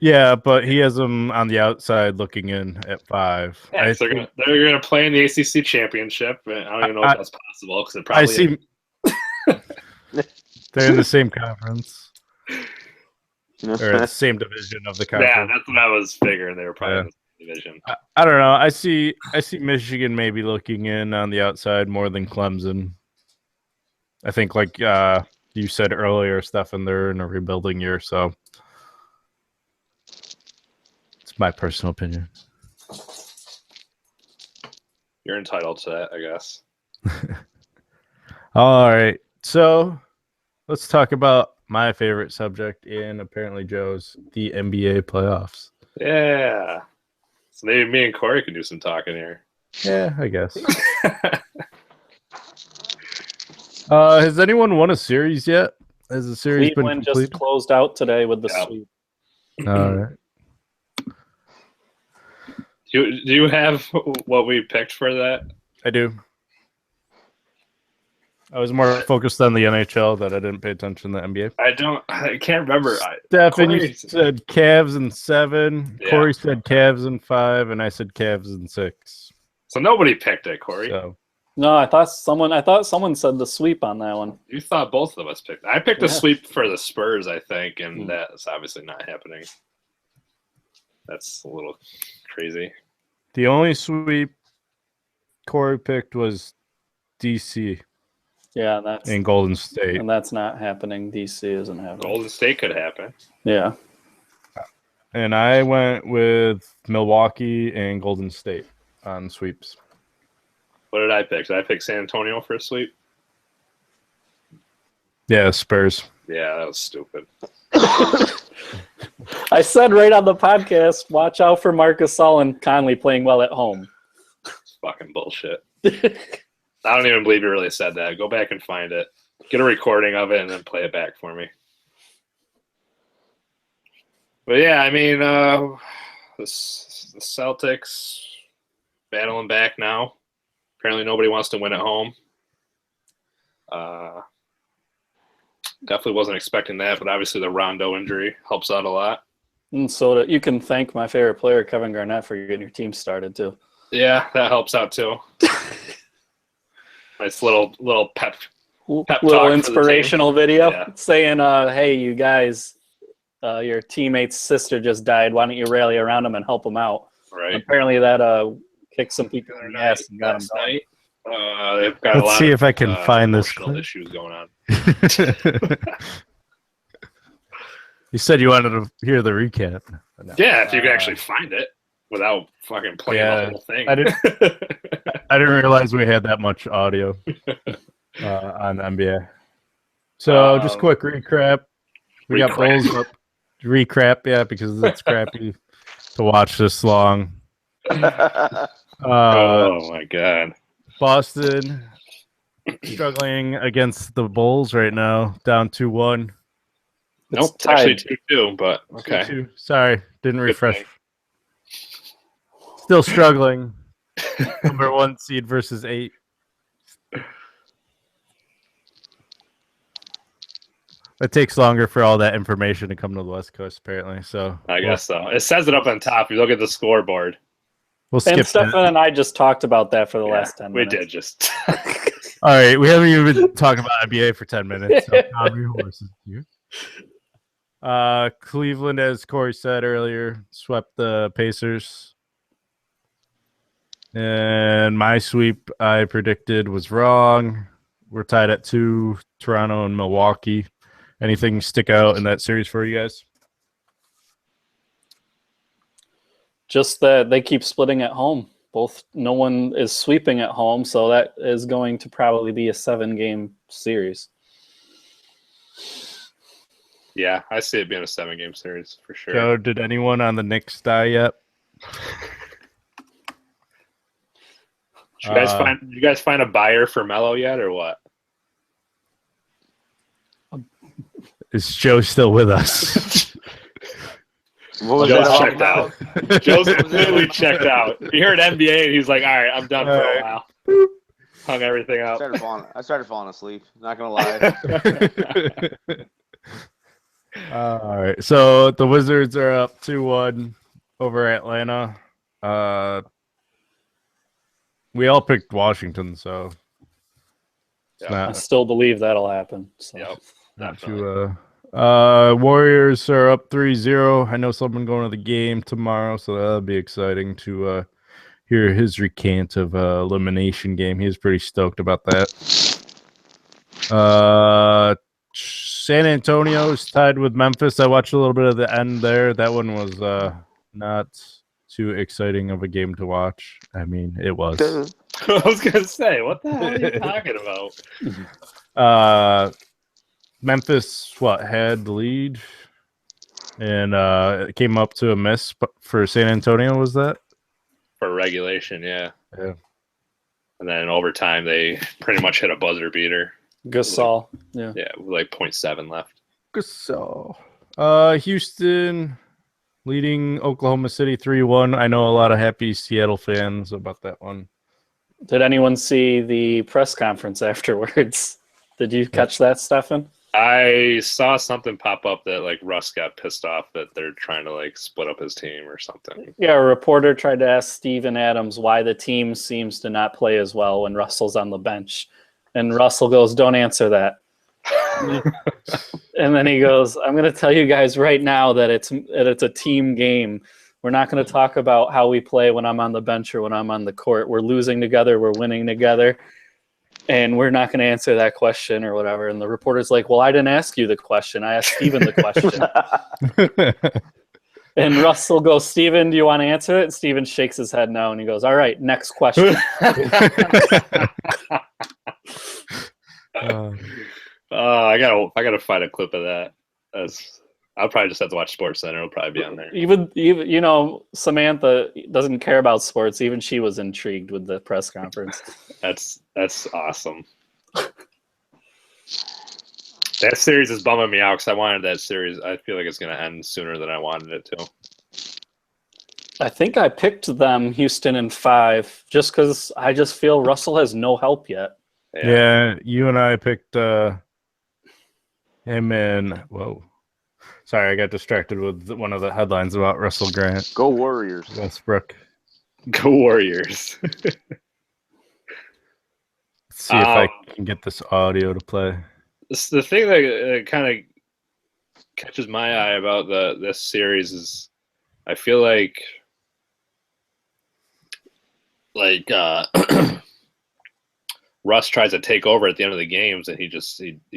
Yeah, but he has them on the outside looking in at 5. Yeah, so they're gonna play in the ACC championship. I don't even know if that's possible because it probably. I see. They're in the same conference or the same division of the conference. Yeah, that's what I was figuring. They were probably in the same division. I don't know. I see Michigan maybe looking in on the outside more than Clemson. I think, like you said earlier, Stefan, they're in a rebuilding year, so it's my personal opinion. You're entitled to that, I guess. All right, so let's talk about my favorite subject and apparently Joe's, the NBA playoffs. Yeah. So maybe me and Cory can do some talking here. Yeah, I guess. Has anyone won a series yet? Has the series Cleveland been complete? just closed out today with the sweep. All right. Do you have what we picked for that? I do. I was more focused on the NHL that I didn't pay attention to the NBA. I can't remember. Stefan, Cory you said Cavs in 7. Yeah. Cory said Cavs in 5, and I said Cavs in 6. So nobody picked it, Cory. So No, I thought someone said the sweep on that one. You thought both of us picked. I picked a sweep for the Spurs, I think, and that's obviously not happening. That's a little crazy. the only sweep Cory picked was DC Yeah, that's and Golden State. and that's not happening. DC isn't happening. Golden State could happen. Yeah. And I went with Milwaukee and Golden State on sweeps. What did I pick? Did I pick San Antonio for a sweep? Yeah, Spurs. Yeah, that was stupid. I said right on the podcast, watch out for Marcus Gasol and Conley playing well at home. It's fucking bullshit. I don't even believe you really said that. Go back and find it. Get a recording of it and then play it back for me. But yeah, I mean, the Celtics battling back now. Apparently nobody wants to win at home. Definitely wasn't expecting that, but obviously the Rondo injury helps out a lot. And so you can thank my favorite player, Kevin Garnett, for getting your team started too. Yeah, that helps out too. Nice little pep Little talk inspirational video Yeah. saying, "Hey, you guys, your teammate's sister just died. Why don't you rally around him and help him out?" Right. Apparently, that kicked some people in the ass and got them Last going. night, they've got a Let's lot see of, if I can find this emotional clip. issues going on. You said you wanted to hear the recap. Yeah, if you could actually find it without fucking playing the whole thing. I didn't realize we had that much audio on NBA. So just quick recap. We got Bulls up. Recap, yeah, because it's crappy to watch this long. Oh my god. Boston struggling against the Bulls right now, down 2-1. Nope, tied. actually 2-2, but okay. 2-2. Sorry, didn't refresh. thing. Still struggling. Number 1 seed versus 8. It takes longer for all that information to come to the West Coast, apparently. So I guess so. It says it up on top. You look at the scoreboard. we'll skip And Stefan that. and I just talked about that for the last 10 We minutes. did just. All right, we haven't even been talking about NBA for 10 minutes. So calm your horses here. Cleveland, as Cory said earlier, swept the Pacers. And my sweep I predicted was wrong. We're tied at 2, Toronto and Milwaukee. Anything stick out in that series for you guys? Just that they keep splitting at home. No one is sweeping at home, so that is going to probably be a 7-game series. Yeah, I see it being a 7-game series for sure. Joe, did anyone on the Knicks die yet? Did you guys find a buyer for Melo yet, or what? Is Joe still with us? What was Joe's that checked about? out. Joe's completely checked out. He heard NBA and he's like, "All right, I'm done for a while." Hung everything I up. started falling asleep. Not gonna lie. All right. So the Wizards are up 2-1 over Atlanta. We all picked Washington, so it's Yeah. I still believe that'll happen. So. Yep, not definitely. too. Warriors are up 3-0. I know someone going to the game tomorrow, so that'll be exciting to hear his recant of elimination game. He was pretty stoked about that. San Antonio's tied with Memphis. I watched a little bit of the end there. That one was not too exciting of a game to watch. I mean, it was. I was gonna say, what the hell are you talking about? Memphis had the lead, and it came up to a miss for San Antonio. Was that For regulation, yeah. Yeah. And then in overtime, they pretty much hit a buzzer beater. Gasol. Yeah. Yeah, with like 0.7 left. So? Houston leading Oklahoma City 3-1. I know a lot of happy Seattle fans about that one. Did anyone see the press conference afterwards? Did you catch that, Stefan? I saw something pop up that like Russ got pissed off that they're trying to like split up his team or something. Yeah, a reporter tried to ask Steven Adams why the team seems to not play as well when Russell's on the bench. And Russell goes, "Don't answer that." And then he goes, "I'm going to tell you guys right now that it's a team game. We're not going to talk about how we play when I'm on the bench or when I'm on the court. We're losing together. We're winning together. And we're not going to answer that question or whatever." And the reporter's like, "Well, I didn't ask you the question. I asked Steven the question." And Russell goes, "Steven, do you want to answer it?" And Steven shakes his head no. And he goes, "All right, next question." I gotta find a clip of that. I'll probably just have to watch SportsCenter. It'll probably be on there. Even Samantha doesn't care about sports. Even she was intrigued with the press conference. That's awesome. That series is bumming me out because I wanted that series. I feel like it's going to end sooner than I wanted it to. I think I picked them, Houston, in 5, just because I just feel Russell has no help yet. Yeah, you and I picked him in. Whoa. Sorry, I got distracted with one of the headlines about Russell Grant. Go Warriors. Westbrook. Go Warriors. Let's see if I can get this audio to play. The thing that kind of catches my eye about this series is I feel like Russ tries to take over at the end of the games and he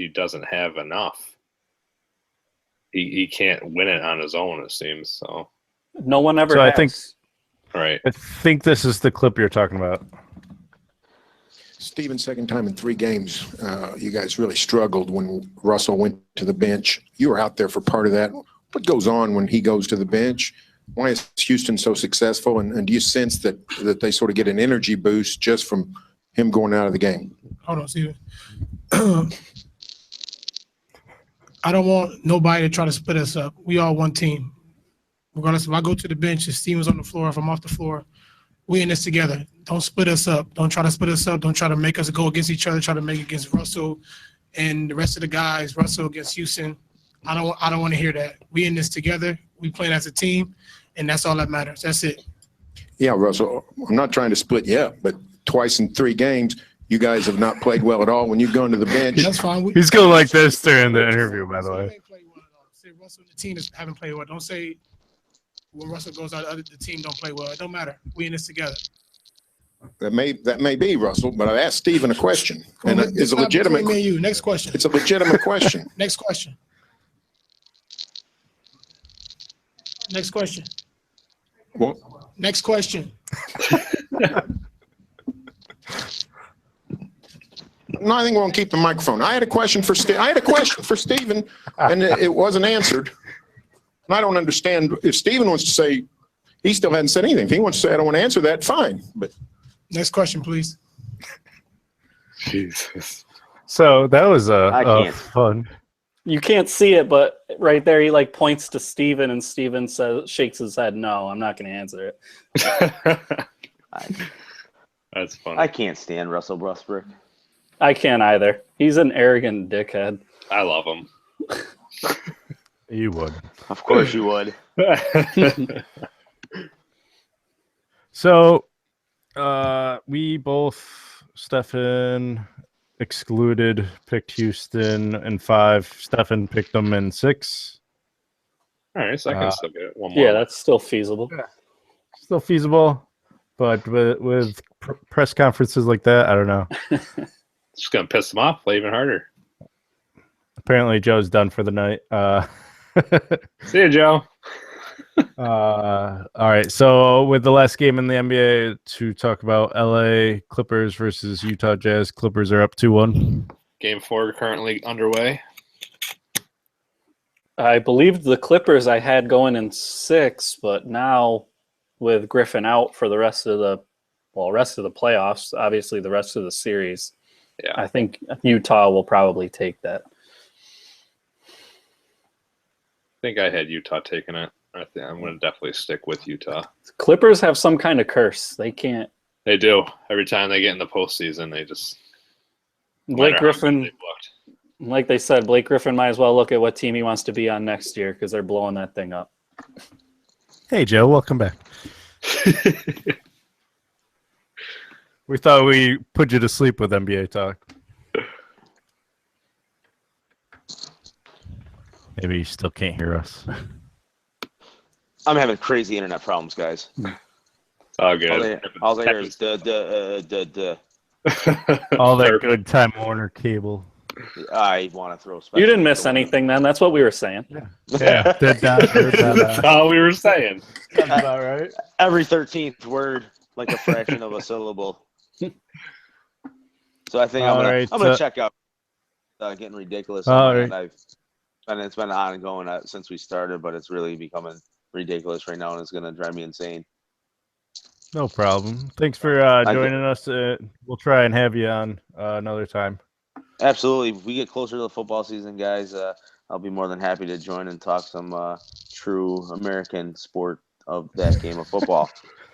doesn't have enough. He can't win it on his own, it seems. So no one ever has. I think this is the clip you're talking about. Steven, second time in 3 games, you guys really struggled when Russell went to the bench. You were out there for part of that. What goes on when he goes to the bench? Why is Houston so successful? And do you sense that they sort of get an energy boost just from him going out of the game? Hold on, Steven. I don't want nobody to try to split us up. We all one team. Regardless if I go to the bench, if Steven's on the floor, if I'm off the floor, we in this together. Don't split us up. Don't try to split us up. Don't try to make us go against each other. Try to make it against Russell and the rest of the guys. Russell against Houston. I don't want to hear that. We in this together. We playing as a team, and that's all that matters. That's it. Yeah, Russell, I'm not trying to split you up, but twice in 3 games, you guys have not played well at all when you've gone to the bench. That's fine. He's going like this during the interview, by the way. Say Russell and the team haven't played well. Don't say when Russell goes out, the team don't play well. It don't matter. We in this together. That may be, Russell, but I asked Steven a question, and Well, it's a not legitimate. between me and you. Next question. It's a legitimate question. Next question. Next question. Well, Next question. no, I think we're gonna keep the microphone. I had a question for Steven, and it wasn't answered. And I don't understand if Steven wants to say he still hasn't said anything. If he wants to say I don't want to answer that, fine. But Next question, please. Jesus. So that was I can't. fun. You can't see it, but right there he like points to Steven and Steven shakes his head. No, I'm not going to answer it. That's funny. I can't stand Russell Westbrook. I can't either. He's an arrogant dickhead. I love him. You would. Of course you would. So, we both, Stefan excluded, picked Houston in 5. Stefan picked them in 6. All right, so I can still get one more. Yeah, that's still feasible. Still feasible, but with press conferences like that, I don't know. Just gonna piss them off, play even harder. Apparently, Joe's done for the night. See you, Joe. All right. So with the last game in the NBA to talk about LA Clippers versus Utah Jazz. Clippers are up 2-1. Game 4 currently underway. I believe the Clippers I had going in 6, but now with Griffin out for the rest of the playoffs, obviously the rest of the series, Yeah. I think Utah will probably take that. I think I had Utah taking it. I'm going to definitely stick with Utah. Clippers have some kind of curse. They can't. They do. Every time they get in the postseason, they just. Blake Griffin, like they said, Blake Griffin might as well look at what team he wants to be on next year because they're blowing that thing up. Hey, Joe. Welcome back. We thought we put you to sleep with NBA talk. Maybe you still can't hear us. I'm having crazy internet problems, guys. Oh, good. All I hear is duh. All that good Time Warner cable. I want to throw. You didn't miss anything, then. That's what we were saying. Yeah. That's all we were saying. Sounds about right. Every 13th word, like a fraction of a syllable. So I think I'm gonna check out. Getting ridiculous. All right. It's been ongoing since we started, but it's really becoming ridiculous right now, and it's gonna drive me insane. No problem. Thanks for joining us. We'll try and have you on another time. Absolutely. If we get closer to the football season, guys, I'll be more than happy to join and talk some true American sport of that game of football.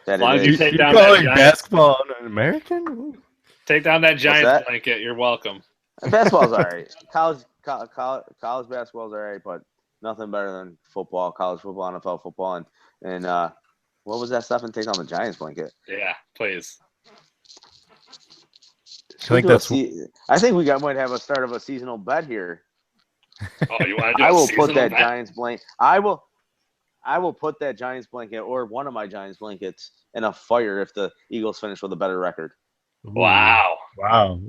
As long as you take down calling basketball an American? Take down that Giants blanket. You're welcome. Basketball's all right. College basketball's all right, but nothing better than football, college football, NFL football, and what was that stuff? And take on the Giants blanket. Yeah, please. I think we might have a start of a seasonal bet here. Oh, you want to do? I will put that Giants blanket. I will put that Giants blanket or one of my Giants blankets in a fire if the Eagles finish with a better record. Wow.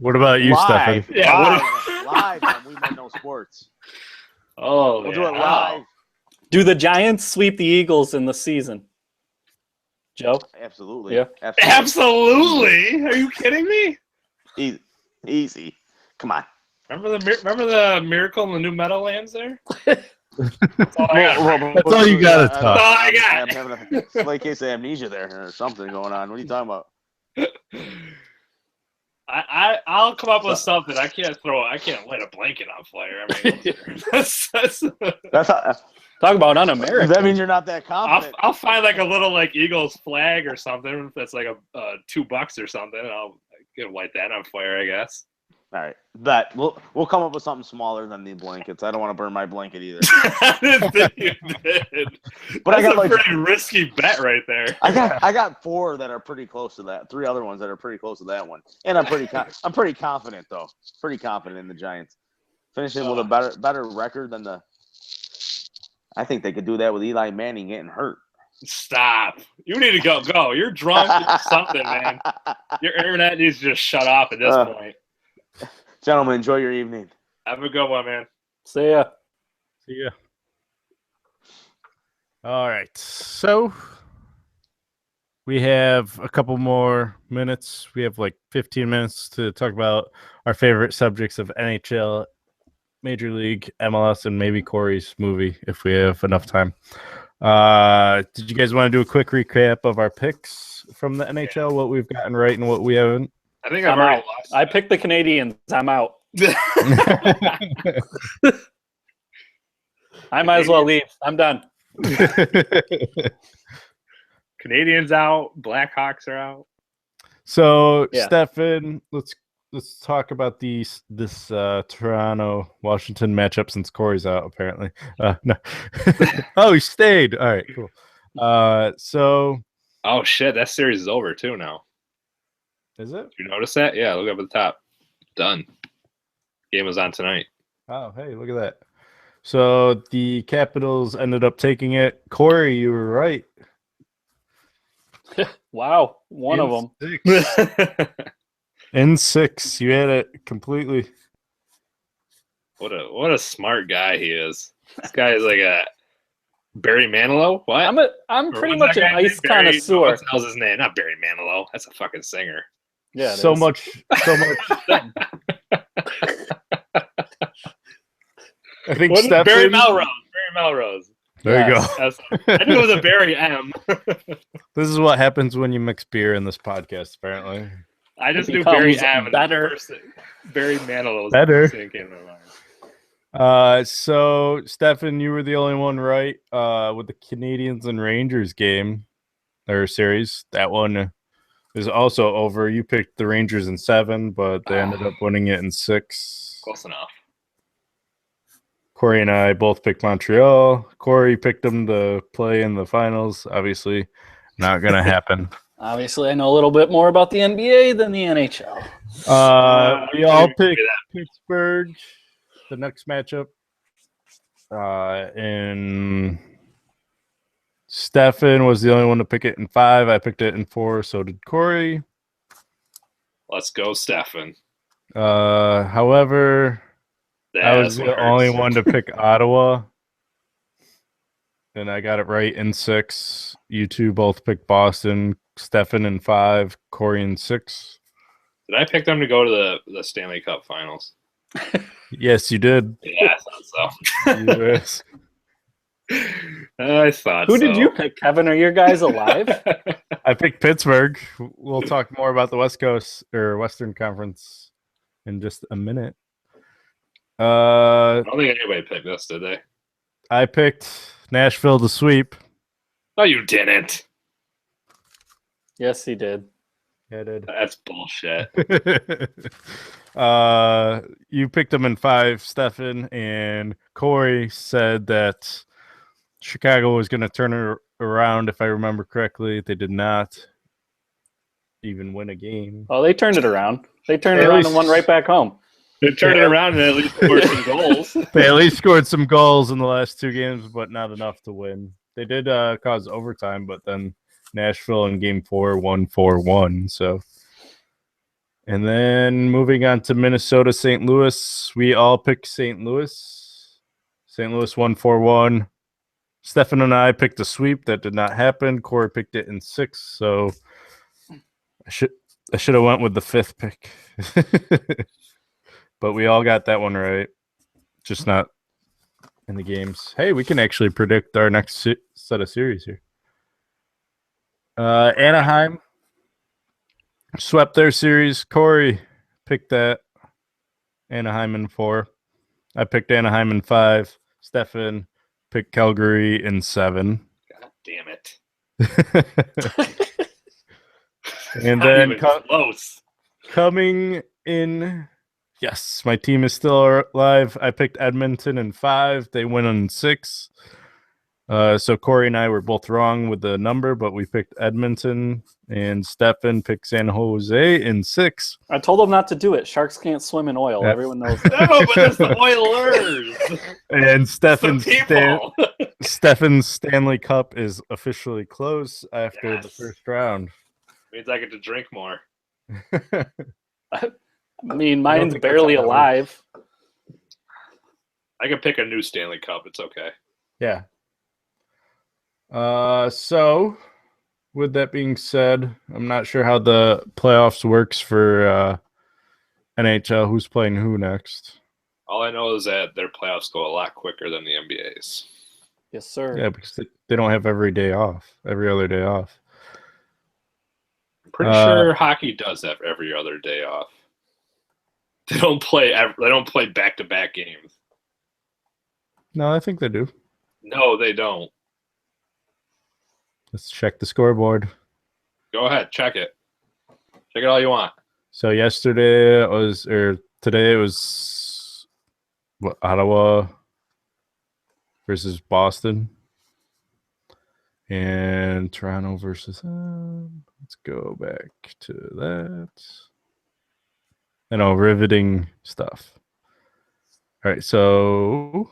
What about you, Stefan? Yeah. Live on We Might Know Sports. Oh, We'll do it live. Do the Giants sweep the Eagles in the season? Joe? Absolutely. Yeah. Absolutely. Are you kidding me? Easy. Come on. Remember the miracle in the New Meadowlands there? That's all you got to talk. That's all I got. I'm having a slight case of amnesia there or something going on. What are you talking about? I'll come up with something. I can't light a blanket on fire. I mean, that's talk about un-American. That means you're not that confident. I'll find like a little like Eagles flag or something that's like a $2 or something. And I'll light that on fire, I guess. All right, bet we'll come up with something smaller than the blankets. I don't want to burn my blanket either. I didn't think you did. But that's a pretty risky bet right there. I got 4 that are pretty close to that. 3 other ones that are pretty close to that one. And I'm pretty confident though. Pretty confident in the Giants finishing with a better record than the. I think they could do that with Eli Manning getting hurt. Stop. You need to go. You're drunk or something, man. Your internet needs to just shut off at this point. Gentlemen, enjoy your evening. Have a good one, man. See ya. See ya. All right. So we have a couple more minutes. We have like 15 minutes to talk about our favorite subjects of NHL, Major League, MLS, and maybe Cory's movie if we have enough time. Did you guys want to do a quick recap of our picks from the NHL, what we've gotten right and what we haven't? I think I've already lost. I picked the Canadians. I'm out. I might as well leave. I'm done. Canadians out. Blackhawks are out. So, Yeah. Stefan, let's talk about this Toronto Washington matchup since Cory's out apparently. No. Oh, he stayed. All right, cool. So Oh shit, that series is over too now. is it? Did you notice that? Yeah, look up at the top. Done. Game was on tonight. Oh, hey, look at that. So the Capitals ended up taking it. Cory, you were right. Wow, one of them. In 6, you had it completely. What a smart guy he is. This guy is like a Barry Manilow. What? I'm Or pretty what's much that an guy's ice name? Barry- connoisseur. What the hell's his name? Not Barry Manilow. That's a fucking singer. Yeah, it so is. much. I think What is Stefan. Barry Melrose. Barry Melrose. There you go. That's, I knew it was a Barry M. This is what happens when you mix beer in this podcast, apparently. I just It knew Barry becomes M. and better. the first thing- Barry Manilow was Better. the first thing that came to my mind. So Stefan, you were the only one right with the Canadians and Rangers game or series. That one is also over. You picked the Rangers in 7, but they ended up winning it in 6. Close enough. Cory and I both picked Montreal. Cory picked them to play in the finals. Obviously, not going to happen. Obviously, I know a little bit more about the NBA than the NHL. We all Give picked me Pittsburgh, the next matchup. And Stefan was the only one to pick it in 5. I picked it in 4. So did Cory. Let's go, Stefan. However, I was That's what the only hurts. one to pick Ottawa. And I got it right in 6. You two both picked Boston. Stefan in 5. Cory in 6. Did I pick them to go to the Stanley Cup Finals? Yes, you did. Yeah, I thought so. Yes. I thought Who so. did you pick, Kevin? Are your guys alive? I picked Pittsburgh. We'll talk more about the West Coast or Western Conference in just a minute. I don't think anybody picked this, did they? I picked Nashville to sweep. No, you didn't. Yes, he did. Yeah, I did. That's bullshit. You picked them in 5, Stefan, and Cory said that Chicago was going to turn it around, if I remember correctly. They did not even win a game. Oh, they turned it around. They turned At it around least- and won right back home. They turned it around and at least scored some goals. They at least scored some goals in the last 2 games, but not enough to win. They did cause overtime, but then Nashville in Game 4 won 4-1. So, and then moving on to Minnesota, St. Louis, we all picked St. Louis. St. Louis won 4-1. Stefan and I picked a sweep that did not happen. Cory picked it in 6, so I should have went with the 5th pick. But we all got that one right, just not in the games. Hey, we can actually predict our next set of series here. Anaheim swept their series. Cory picked that. Anaheim in 4. I picked Anaheim in 5. Stefan picked Calgary in 7. God damn it. And Not then even close. coming in, yes, my team is still alive. I picked Edmonton in 5. They win in 6. So Cory and I were both wrong with the number, but we picked Edmonton, and Stefan picked San Jose in 6. I told them not to do it. Sharks can't swim in oil. Yeah. Everyone knows that. No, but it's the Oilers. And The Stefan people. Stefan's Stanley Cup is officially closed after the Yes. first round. Means I get to drink more. I mean, I don't mine's think that's barely how that alive. I can pick a new Stanley Cup. It's okay. Yeah. So with that being said, I'm not sure how the playoffs works for NHL. Who's playing who next? All I know is that their playoffs go a lot quicker than the NBA's. Yes, sir. Yeah, because they don't have every day off, every other day off. I'm pretty sure hockey does have every other day off. They don't play. They don't play back-to-back games. No, I think they do. No, they don't. Let's check the scoreboard. Go ahead, check it. Check it all you want. So today it was Ottawa versus Boston and Toronto versus let's go back to that. I know, riveting stuff. All right, so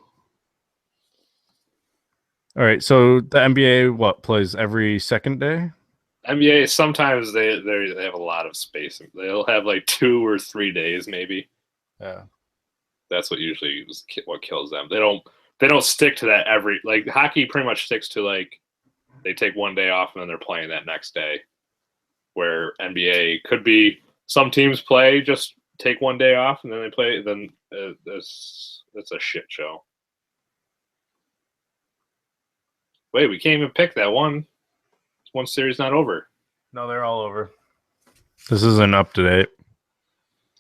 the NBA plays every second day? NBA sometimes they have a lot of space. They'll have like 2 or 3 days maybe. Yeah. That's what usually is what kills them. They don't stick to that every like hockey pretty much sticks to like they take 1 day off and then they're playing that next day. Where NBA could be some teams play just take 1 day off and then they play. Then it's a shit show. Wait, we can't even pick that one. One series not over. No, they're all over. This isn't up to date.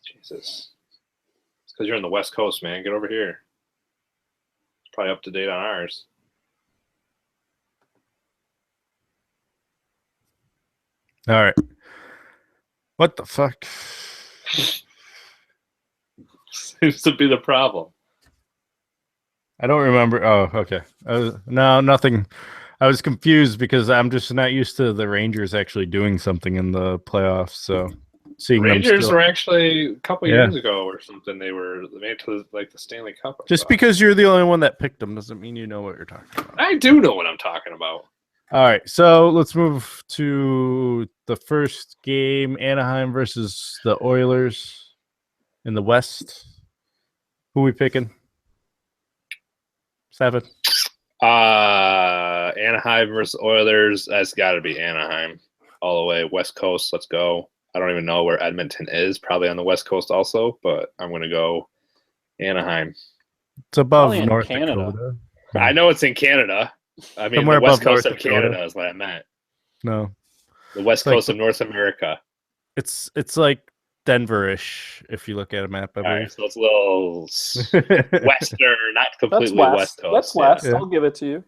Jesus. It's because you're in the West Coast, man. Get over here. It's probably up to date on ours. All right. What the fuck? Seems to be the problem. I don't remember. Oh, okay. No, nothing. I was confused because I'm just not used to the Rangers actually doing something in the playoffs. So seeing Rangers them were actually a couple Yeah. years ago or something. They were made to like the Stanley Cup. I just thought. because you're the only one that picked them doesn't mean you know what you're talking about. I do know what I'm talking about. All right, so let's move to the first game: Anaheim versus the Oilers in the West. Who we picking? 7. Anaheim versus Oilers. That's got to be Anaheim all the way. West Coast. Let's go. I don't even know where Edmonton is. Probably on the West Coast also, but I'm going to go Anaheim. It's above Probably in North Canada. Dakota. I know it's in Canada. I mean, Somewhere the West above Coast North of Canada Dakota. is what I meant. No, The West like Coast of North America. it's like Denver-ish if you look at a map. I All right, believe. so it's a little western, not That's completely west. West Coast. That's yeah. west. Yeah. I'll give it to you.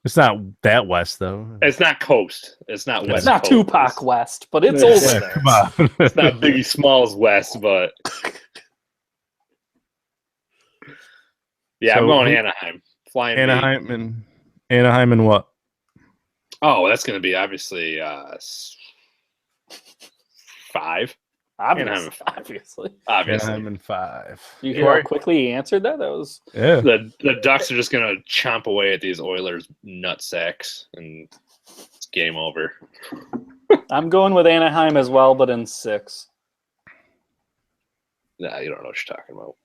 It's not that west though. It's not coast. It's not It's West It's not Coast. Tupac West, but it's Yeah, over Yeah, there. come on. It's not Biggie Smalls West, but yeah, I'm So going who- Anaheim. Flying Anaheim and what? Oh, that's going to be obviously 5. Obviously. Obviously. Anaheim and 5. You hear how quickly he answered that? That was Yeah. The Ducks are just going to chomp away at these Oilers nutsacks, and it's game over. I'm going with Anaheim as well, but in 6. Nah, you don't know what you're talking about.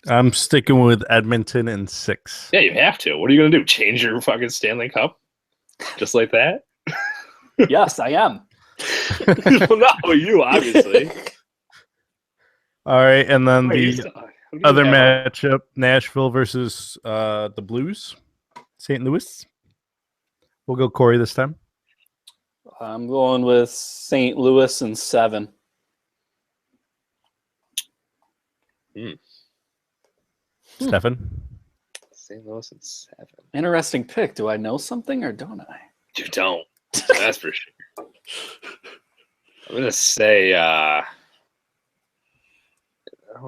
I'm sticking with Edmonton and 6. Yeah, you have to. What are you going to do? Change your fucking Stanley Cup? Just like that? Yes, I am. Well, no, you, obviously. All right, and then Wait, the who do you other have? matchup: Nashville versus the Blues, St. Louis. We'll go Cory this time. I'm going with St. Louis in 7. Stefan. St. Louis and 7. Interesting pick. Do I know something or don't I? You don't. That's for sure. I'm gonna say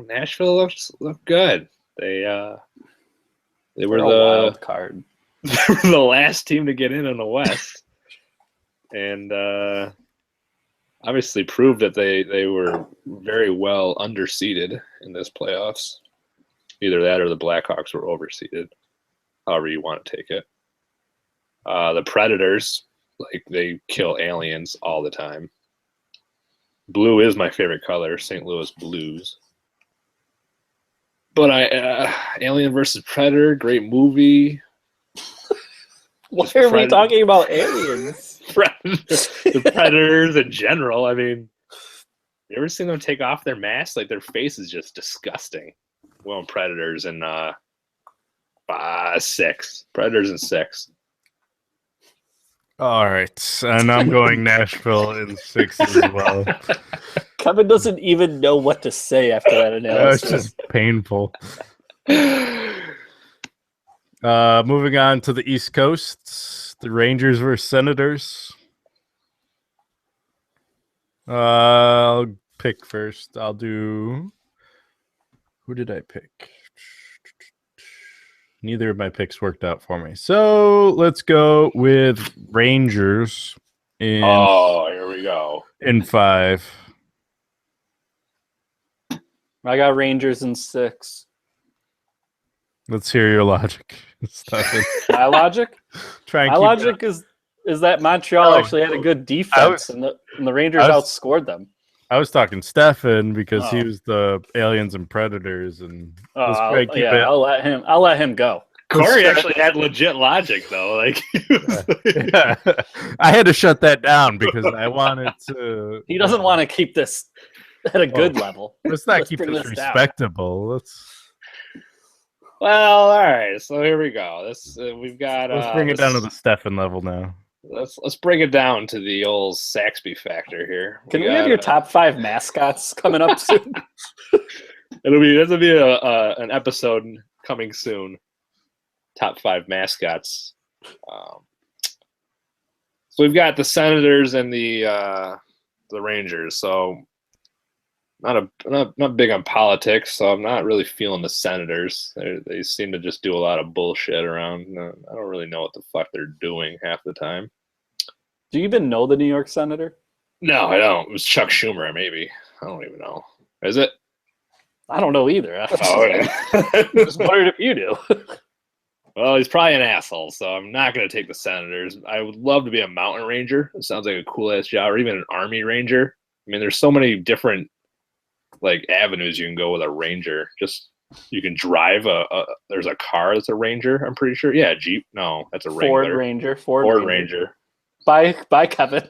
Nashville looked good. They were They're a the wild card. they were the last team to get in the West, and obviously proved that they were very well underseeded in this playoffs. Either that or the Blackhawks were overseeded. however you want to take it. The Predators, like they kill aliens all the time. Blue is my favorite color, St. Louis Blues. But Alien versus Predator, great movie. Why are we talking about aliens? The Predators in general. I mean, you ever seen them take off their masks? Like their face is just disgusting. Well, Predators in 6. Predators in 6. All right, and I'm going Nashville in 6 as well. Kevin doesn't even know what to say after that That was analysis. just painful. Moving on to the East Coast, the Rangers versus Senators. I'll pick first. I'll do. Who did I pick? Neither of my picks worked out for me. So let's go with Rangers in here we go. in 5. I got Rangers in 6. Let's hear your logic. Stefan. My logic? Try and My keep logic is that Montreal No, actually had a good defense, and the Rangers outscored them. I was talking Stefan because he Oh. was the aliens and predators, and let's Oh, try and keep yeah, it. I'll let him go. Corey actually had legit logic though. Like Yeah. I had to shut that down because I wanted to. He doesn't want to keep this at a good level. Let's not Let's keep bring this this down. respectable. Well, all right. So here we go. This we've got. Let's bring it down to the Stefan level now. Let's bring it down to the old Saxby factor here. Can we have your top 5 mascots coming up soon? This will be an episode coming soon. Top 5 mascots. So we've got the Senators and the Rangers. So not big on politics. So I'm not really feeling the Senators. They seem to just do a lot of bullshit around. I don't really know what the fuck they're doing half the time. Do you even know the New York Senator? No, I don't. It was Chuck Schumer, maybe. I don't even know. Is it? I don't know either. I Oh, okay. just wondered if you do. Well, he's probably an asshole, so I'm not going to take the Senators. I would love to be a mountain ranger. It sounds like a cool-ass job, or even an army ranger. I mean, there's so many different like avenues you can go with a ranger. Just you can drive there's a car that's a ranger, I'm pretty sure. Yeah, Jeep. No, that's a Ford Wrangler. Ranger. Ford Ranger. Bye, Kevin.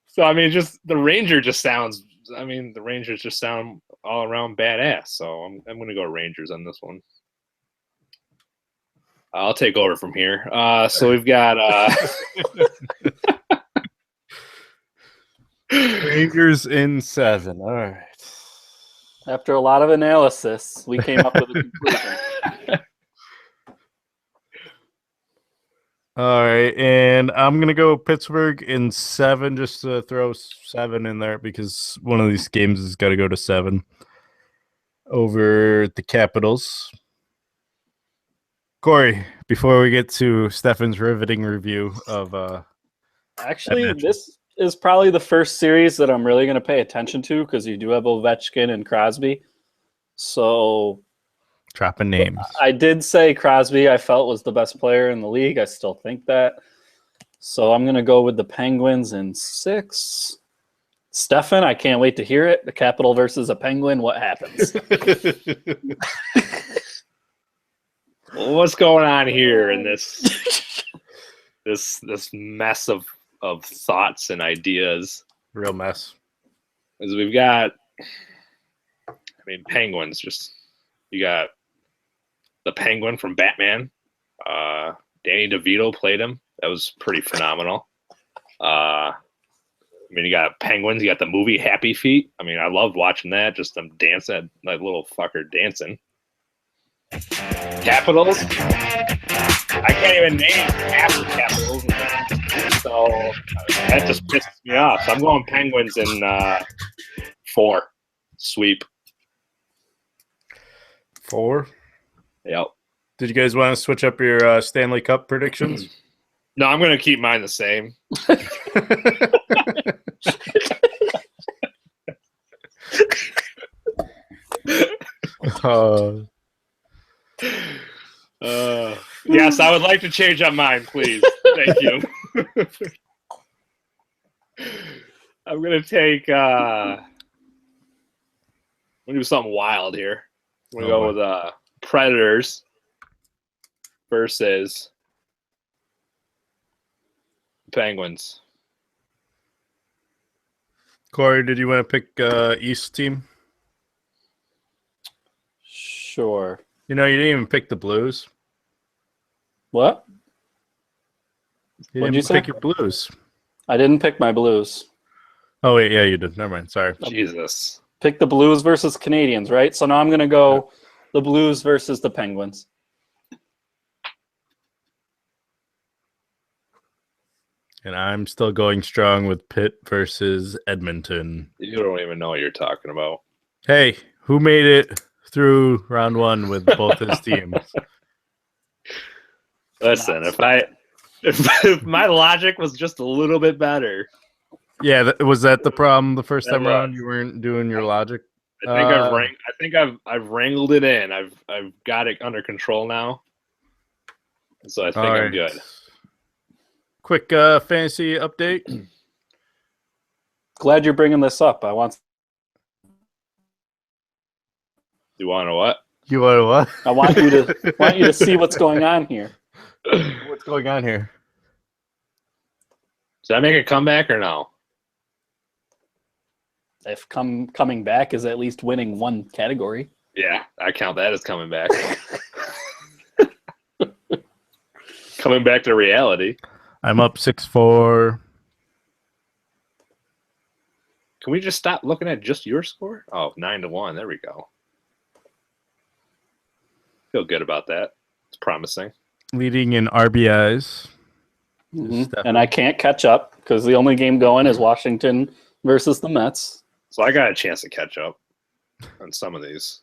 So I mean, just the Ranger just sounds. I mean, the Rangers just sound all around badass. So I'm going to go Rangers on this one. I'll take over from here. So we've got Rangers in 7. All right. After a lot of analysis, we came up with a conclusion. All right, and I'm gonna go Pittsburgh in 7, just to throw 7 in there because one of these games has got to go to 7 over the Capitals. Corey, before we get to Stefan's riveting review of Actually, this is probably the first series that I'm really going to pay attention to because you do have Ovechkin and Crosby. So dropping names, I did say Crosby I felt was the best player in the league. I still think that. So I'm going to go with the Penguins in 6. Stefan, I can't wait to hear it. The Capital versus a Penguin. What happens? what's going on here in this mess of thoughts and ideas. real mess. Is we've got, Penguins. Just you got the Penguin from Batman. Danny DeVito played him. That was pretty phenomenal. You got Penguins. You got the movie Happy Feet. I loved watching that. Just them dancing, that little fucker dancing. Capitals. I can't even name half the Capitals. So that just pisses me off. So I'm going Penguins in 4. Sweep. 4. Yep. Did you guys want to switch up your Stanley Cup predictions? No, I'm going to keep mine the same. Yes, I would like to change up mine, please. Thank you. I'm gonna take. I'm gonna do something wild here. I'm gonna go with Predators versus Penguins. Corey, did you want to pick East team? Sure. You know, you didn't even pick the Blues. What? You What'd didn't you say? pick your Blues. I didn't pick my Blues. Oh wait, yeah, you did. Never mind. Sorry. Jesus. Pick the Blues versus Canadians, right? So now I'm going to go the Blues versus the Penguins. And I'm still going strong with Pitt versus Edmonton. You don't even know what you're talking about. Hey, who made it through round one with both his teams? Listen, if my logic was just a little bit better. Yeah, was that the problem the first That time around? was. You weren't doing your logic. I think I've wrangled it in. I've got it under control now. So I think I'm good. Quick fantasy update. Glad you're bringing this up. I want You want to what? You want to what? I want you to see what's going on here. What's going on here? Does that make a comeback or no? If coming back is at least winning one category. Yeah, I count that as coming back. Coming back to reality. I'm up 6-4. Can we just stop looking at just your score? Oh, 9-1. There we go. Feel good about that. It's promising. Leading in RBIs. Mm-hmm. And I can't catch up because the only game going is Washington versus the Mets. So I got a chance to catch up on some of these.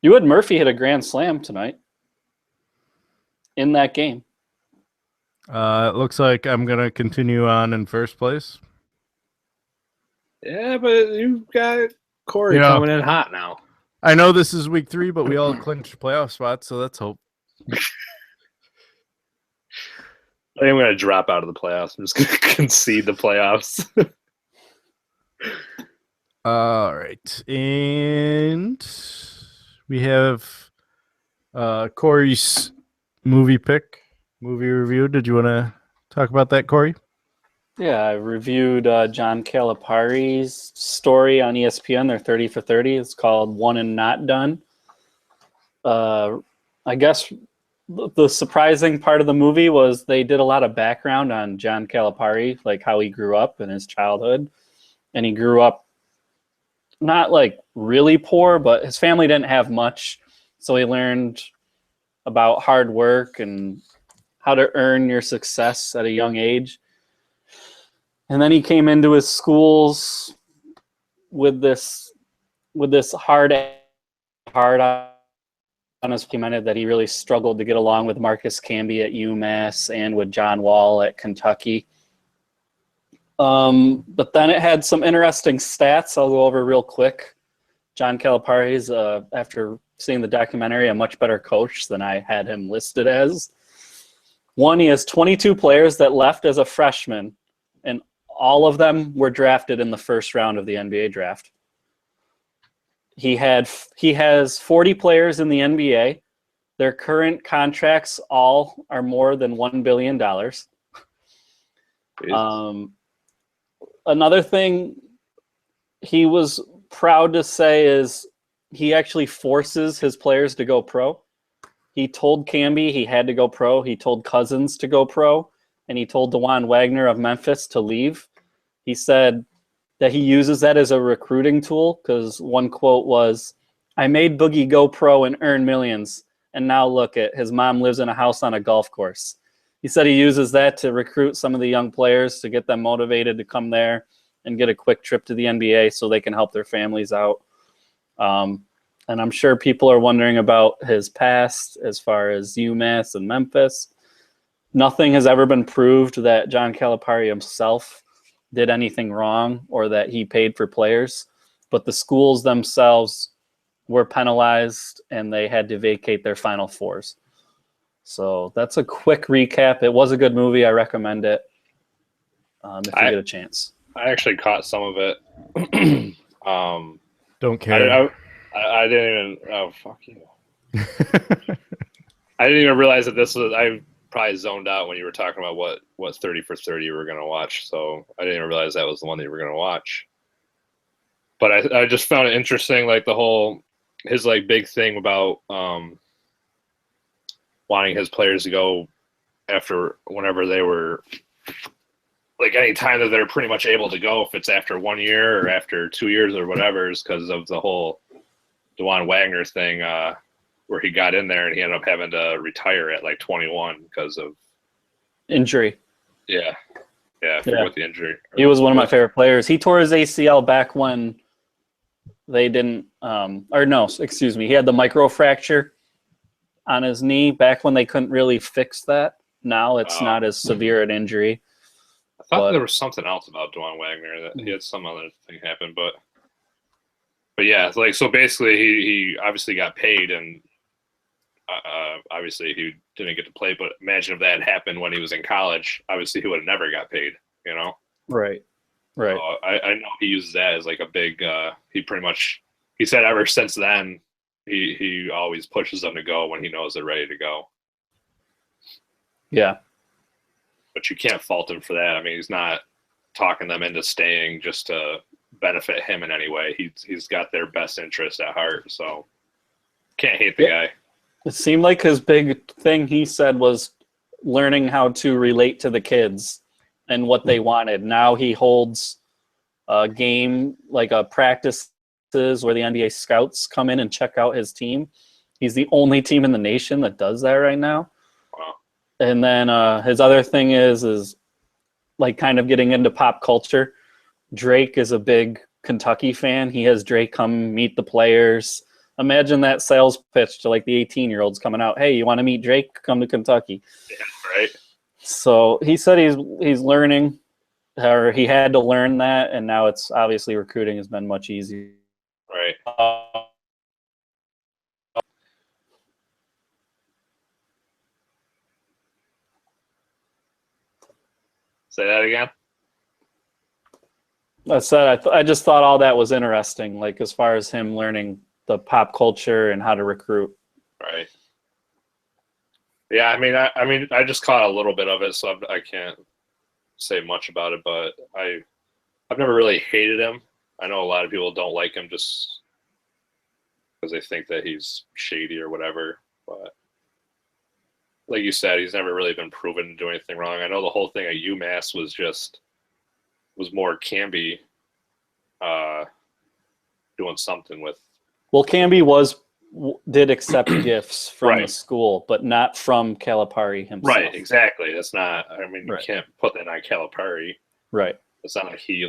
You had Murphy hit a grand slam tonight in that game. It looks like I'm going to continue on in first place. Yeah, but you've got Cory coming in hot now. I know this is week 3, but we all clinched playoff spots, so let's hope. I think I'm going to drop out of the playoffs. I'm just going to concede the playoffs. All right. And we have Corey's movie review. Did you want to talk about that, Cory? Yeah, I reviewed John Calipari's story on ESPN. They're 30 for 30. It's called One and Not Done. I guess the surprising part of the movie was they did a lot of background on John Calipari, like how he grew up in his childhood. And he grew up not like really poor, but his family didn't have much. So he learned about hard work and how to earn your success at a young age. And then he came into his schools with this hard on his team, that he really struggled to get along with Marcus Camby at UMass and with John Wall at Kentucky. But then it had some interesting stats I'll go over real quick. John Calipari is, after seeing the documentary, a much better coach than I had him listed as. One, he has 22 players that left as a freshman, and all of them were drafted in the first round of the NBA draft. He has 40 players in the NBA. Their current contracts all are more than $1 billion. Another thing he was proud to say is he actually forces his players to go pro. He told Camby he had to go pro. He told Cousins to go pro. And he told DeJuan Wagner of Memphis to leave. He said that he uses that as a recruiting tool because one quote was, "I made Boogie go pro and earn millions. And now look at his mom lives in a house on a golf course." He said he uses that to recruit some of the young players to get them motivated to come there and get a quick trip to the NBA so they can help their families out. And I'm sure people are wondering about his past as far as UMass and Memphis. Nothing has ever been proved that John Calipari himself did anything wrong or that he paid for players, but the schools themselves were penalized and they had to vacate their Final Fours. So that's a quick recap. It was a good movie. I recommend it if you get a chance. I actually caught some of it. Don't care. I didn't even. Oh, fuck you. I didn't even realize that this was. I probably zoned out when you were talking about what 30 for 30 you were going to watch. So I didn't even realize that was the one that you were going to watch. But I just found it interesting, like the whole his like big thing about wanting his players to go after whenever they were like any time that they're pretty much able to go, if it's after 1 year or after 2 years or whatever, is because of the whole Dewan Wagner thing, where he got in there and he ended up having to retire at like 21 because of injury. Yeah, I forget what the injury. He was one of my favorite players. He tore his ACL back when they didn't, he had the microfracture on his knee back when they couldn't really fix that. Now it's not as severe an injury. I thought there was something else about Dewan Wagner that he had some other thing happen, but yeah, like so basically he obviously got paid and obviously he didn't get to play. But imagine if that had happened when he was in college, obviously he would have never got paid. You know? Right. So I know he uses that as like a big. He said ever since then he always pushes them to go when he knows they're ready to go. Yeah. But you can't fault him for that. I mean, he's not talking them into staying just to benefit him in any way. He's got their best interest at heart, so can't hate the guy. It seemed like his big thing he said was learning how to relate to the kids and what they wanted. Now he holds a game, like a practices where the NBA scouts come in and check out his team. He's the only team in the nation that does that right now. Wow. And then his other thing is like kind of getting into pop culture. Drake is a big Kentucky fan. He has Drake come meet the players. Imagine that sales pitch to like the 18-year-olds coming out. Hey, you want to meet Drake? Come to Kentucky. Yeah, right. So he said he's learning, or he had to learn that, and now it's obviously recruiting has been much easier. Right. Say that again. I said I just thought all that was interesting, like as far as him learning the pop culture and how to recruit. Right. Yeah, I mean, I just caught a little bit of it, so I can't say much about it. But I've never really hated him. I know a lot of people don't like him just because they think that he's shady or whatever. But like you said, he's never really been proven to do anything wrong. I know the whole thing at UMass was more Camby doing something with. Well, Camby did accept gifts from the school, but not from Calipari himself. Right, exactly. That's not. I mean, you can't put that on Calipari. Right. It's not like he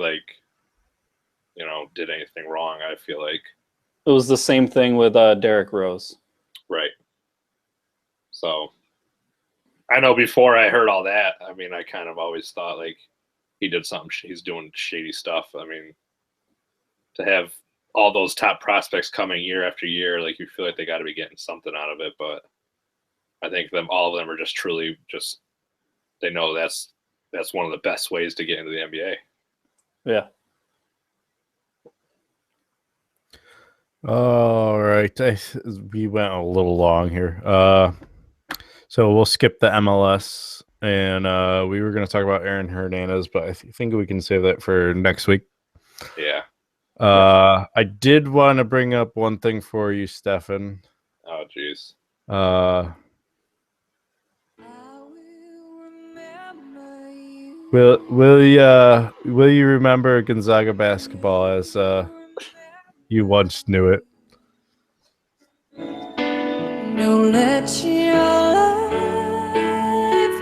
did anything wrong. I feel like it was the same thing with Derrick Rose. Right. So I know before I heard all that, I mean, I kind of always thought like he did something. He's doing shady stuff. I mean, to have all those top prospects coming year after year, like you feel like they got to be getting something out of it. But I think all of them are just truly they know that's one of the best ways to get into the NBA. Yeah. All right. We went a little long here. So we'll skip the MLS, and we were going to talk about Aaron Hernandez, but I think we can save that for next week. Yeah. I did want to bring up one thing for you, Stefan. Oh, jeez. Will you remember Gonzaga basketball as you once knew it? Don't let your life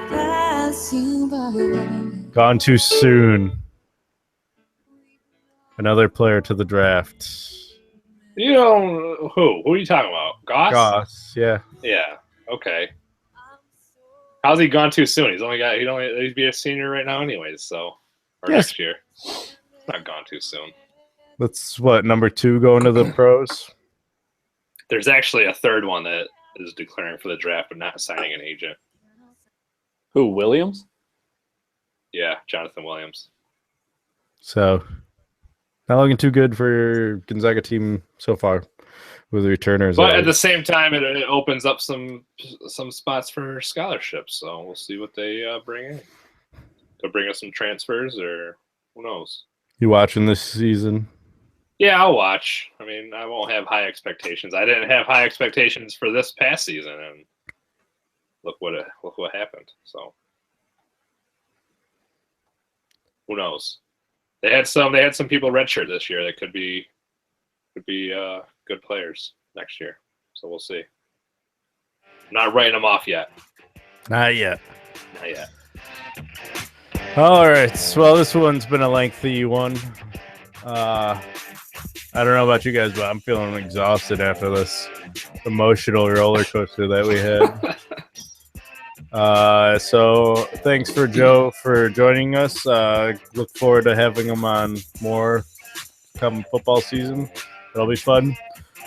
pass you by. Gone too soon. Another player to the draft. You know who? Who are you talking about? Goss? Goss, yeah. Yeah. Okay. How's he gone too soon? He'd be a senior right now, anyways. So, or next year. Not gone too soon. That's what, number 2 going to the pros? There's actually a third one that is declaring for the draft but not signing an agent. Who, Williams? Yeah, Jonathan Williams. So, not looking too good for your Gonzaga team so far with returners. But at the same time, it opens up some spots for scholarships. So we'll see what they bring in. They'll bring us some transfers, or who knows? You watching this season? Yeah, I'll watch. I mean, I won't have high expectations. I didn't have high expectations for this past season, and look what happened. So who knows? They had some people redshirt this year that could be good players next year. So we'll see. Not writing them off yet. Not yet. Not yet. All right. Well, this one's been a lengthy one. I don't know about you guys, but I'm feeling exhausted after this emotional roller coaster that we had. So thanks for Joe for joining us. Look forward to having him on more come football season. It'll be fun.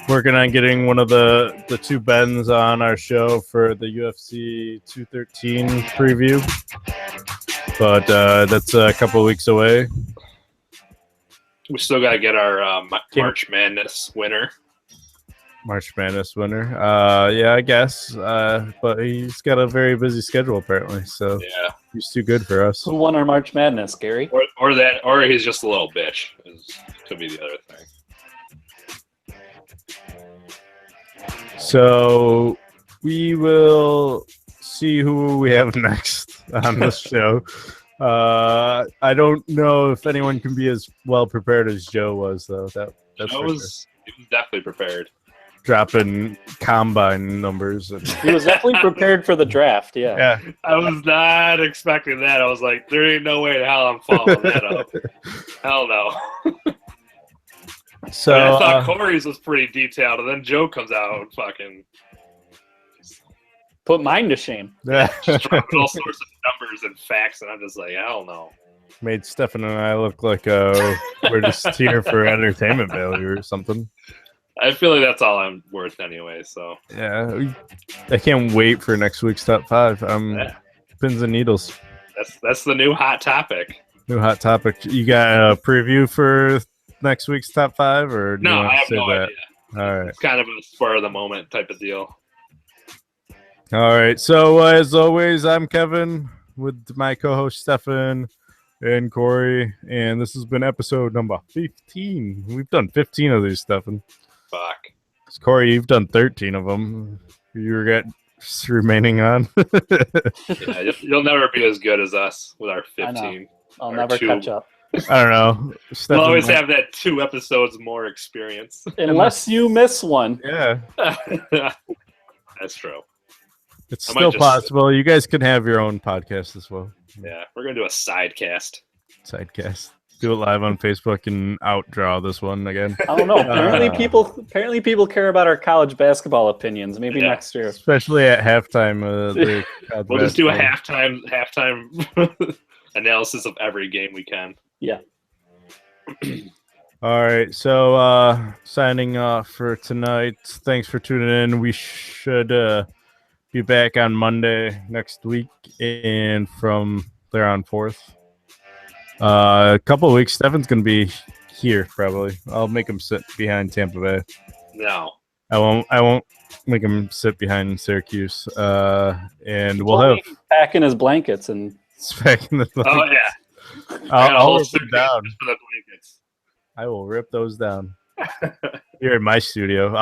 Working on getting one of the two Bens on our show for the UFC 213 preview. But that's a couple weeks away. We still got to get our March Madness winner. March Madness winner. Yeah, I guess. But he's got a very busy schedule apparently, so yeah, he's too good for us. Who won our March Madness, Gary? Or he's just a little bitch. Could be the other thing. So we will see who we have next on this show. I don't know if anyone can be as well prepared as Joe was, though. He was definitely prepared. Dropping combine numbers. He was definitely prepared for the draft, yeah. Yeah. I was not expecting that. I was like, there ain't no way in hell I'm following that up. Hell no. So I thought Cory's was pretty detailed, and then Joe comes out and fucking put mine to shame. just dropped all sorts of numbers and facts, and I'm just like, hell no. Made Stefan and I look like we're just here for entertainment value or something. I feel like that's all I'm worth anyway. So yeah, I can't wait for next week's top five. Pins and needles. That's the new hot topic. New hot topic. You got a preview for next week's top five, or do you No, want I to have say no that? idea. All right. It's kind of a spur of the moment type of deal. All right. So as always, I'm Kevin with my co-host Stefan and Cory, and this has been episode number 15. We've done 15 of these, Stefan. Fuck. Cory, you've done 13 of them. You regret remaining on. Yeah, you'll never be as good as us with our 15. I'll never catch up. I don't know. We'll always have that 2 episodes more experience. Unless you miss one. Yeah. That's true. It's still possible. You guys can have your own podcast as well. Yeah, we're going to do a sidecast. Sidecast. Do it live on Facebook and outdraw this one again. I don't know. Apparently people care about our college basketball opinions. Maybe next year. Especially at halftime. We'll just do a halftime analysis of every game we can. Yeah. All right. So signing off for tonight. Thanks for tuning in. We should be back on Monday next week and from there on forth. A couple of weeks, Stefan's going to be here probably. I'll make him sit behind Tampa Bay. No. I won't make him sit behind Syracuse. And we'll have packing his blankets and packing the blankets. Oh yeah. I'll rip them down. For the blankets. I will rip those down. Here in my studio.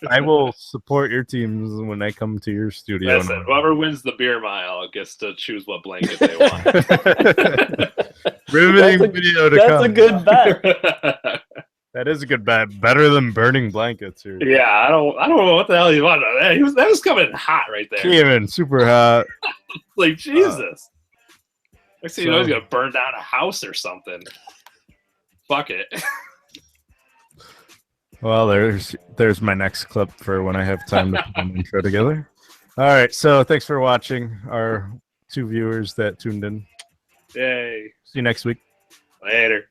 I will support your teams when I come to your studio. That's it. Whoever wins the beer mile gets to choose what blanket they want. Riveting video to come. That's a good bet. That is a good bet. Better than burning blankets here. Yeah, I don't know what the hell he wanted. That was coming hot right there. Came in super hot. Like Jesus. Next thing you know, he's gonna burn down a house or something. Fuck it. Well, there's my next clip for when I have time to put an intro together. All right, so thanks for watching our 2 viewers that tuned in. Yay. See you next week. Later.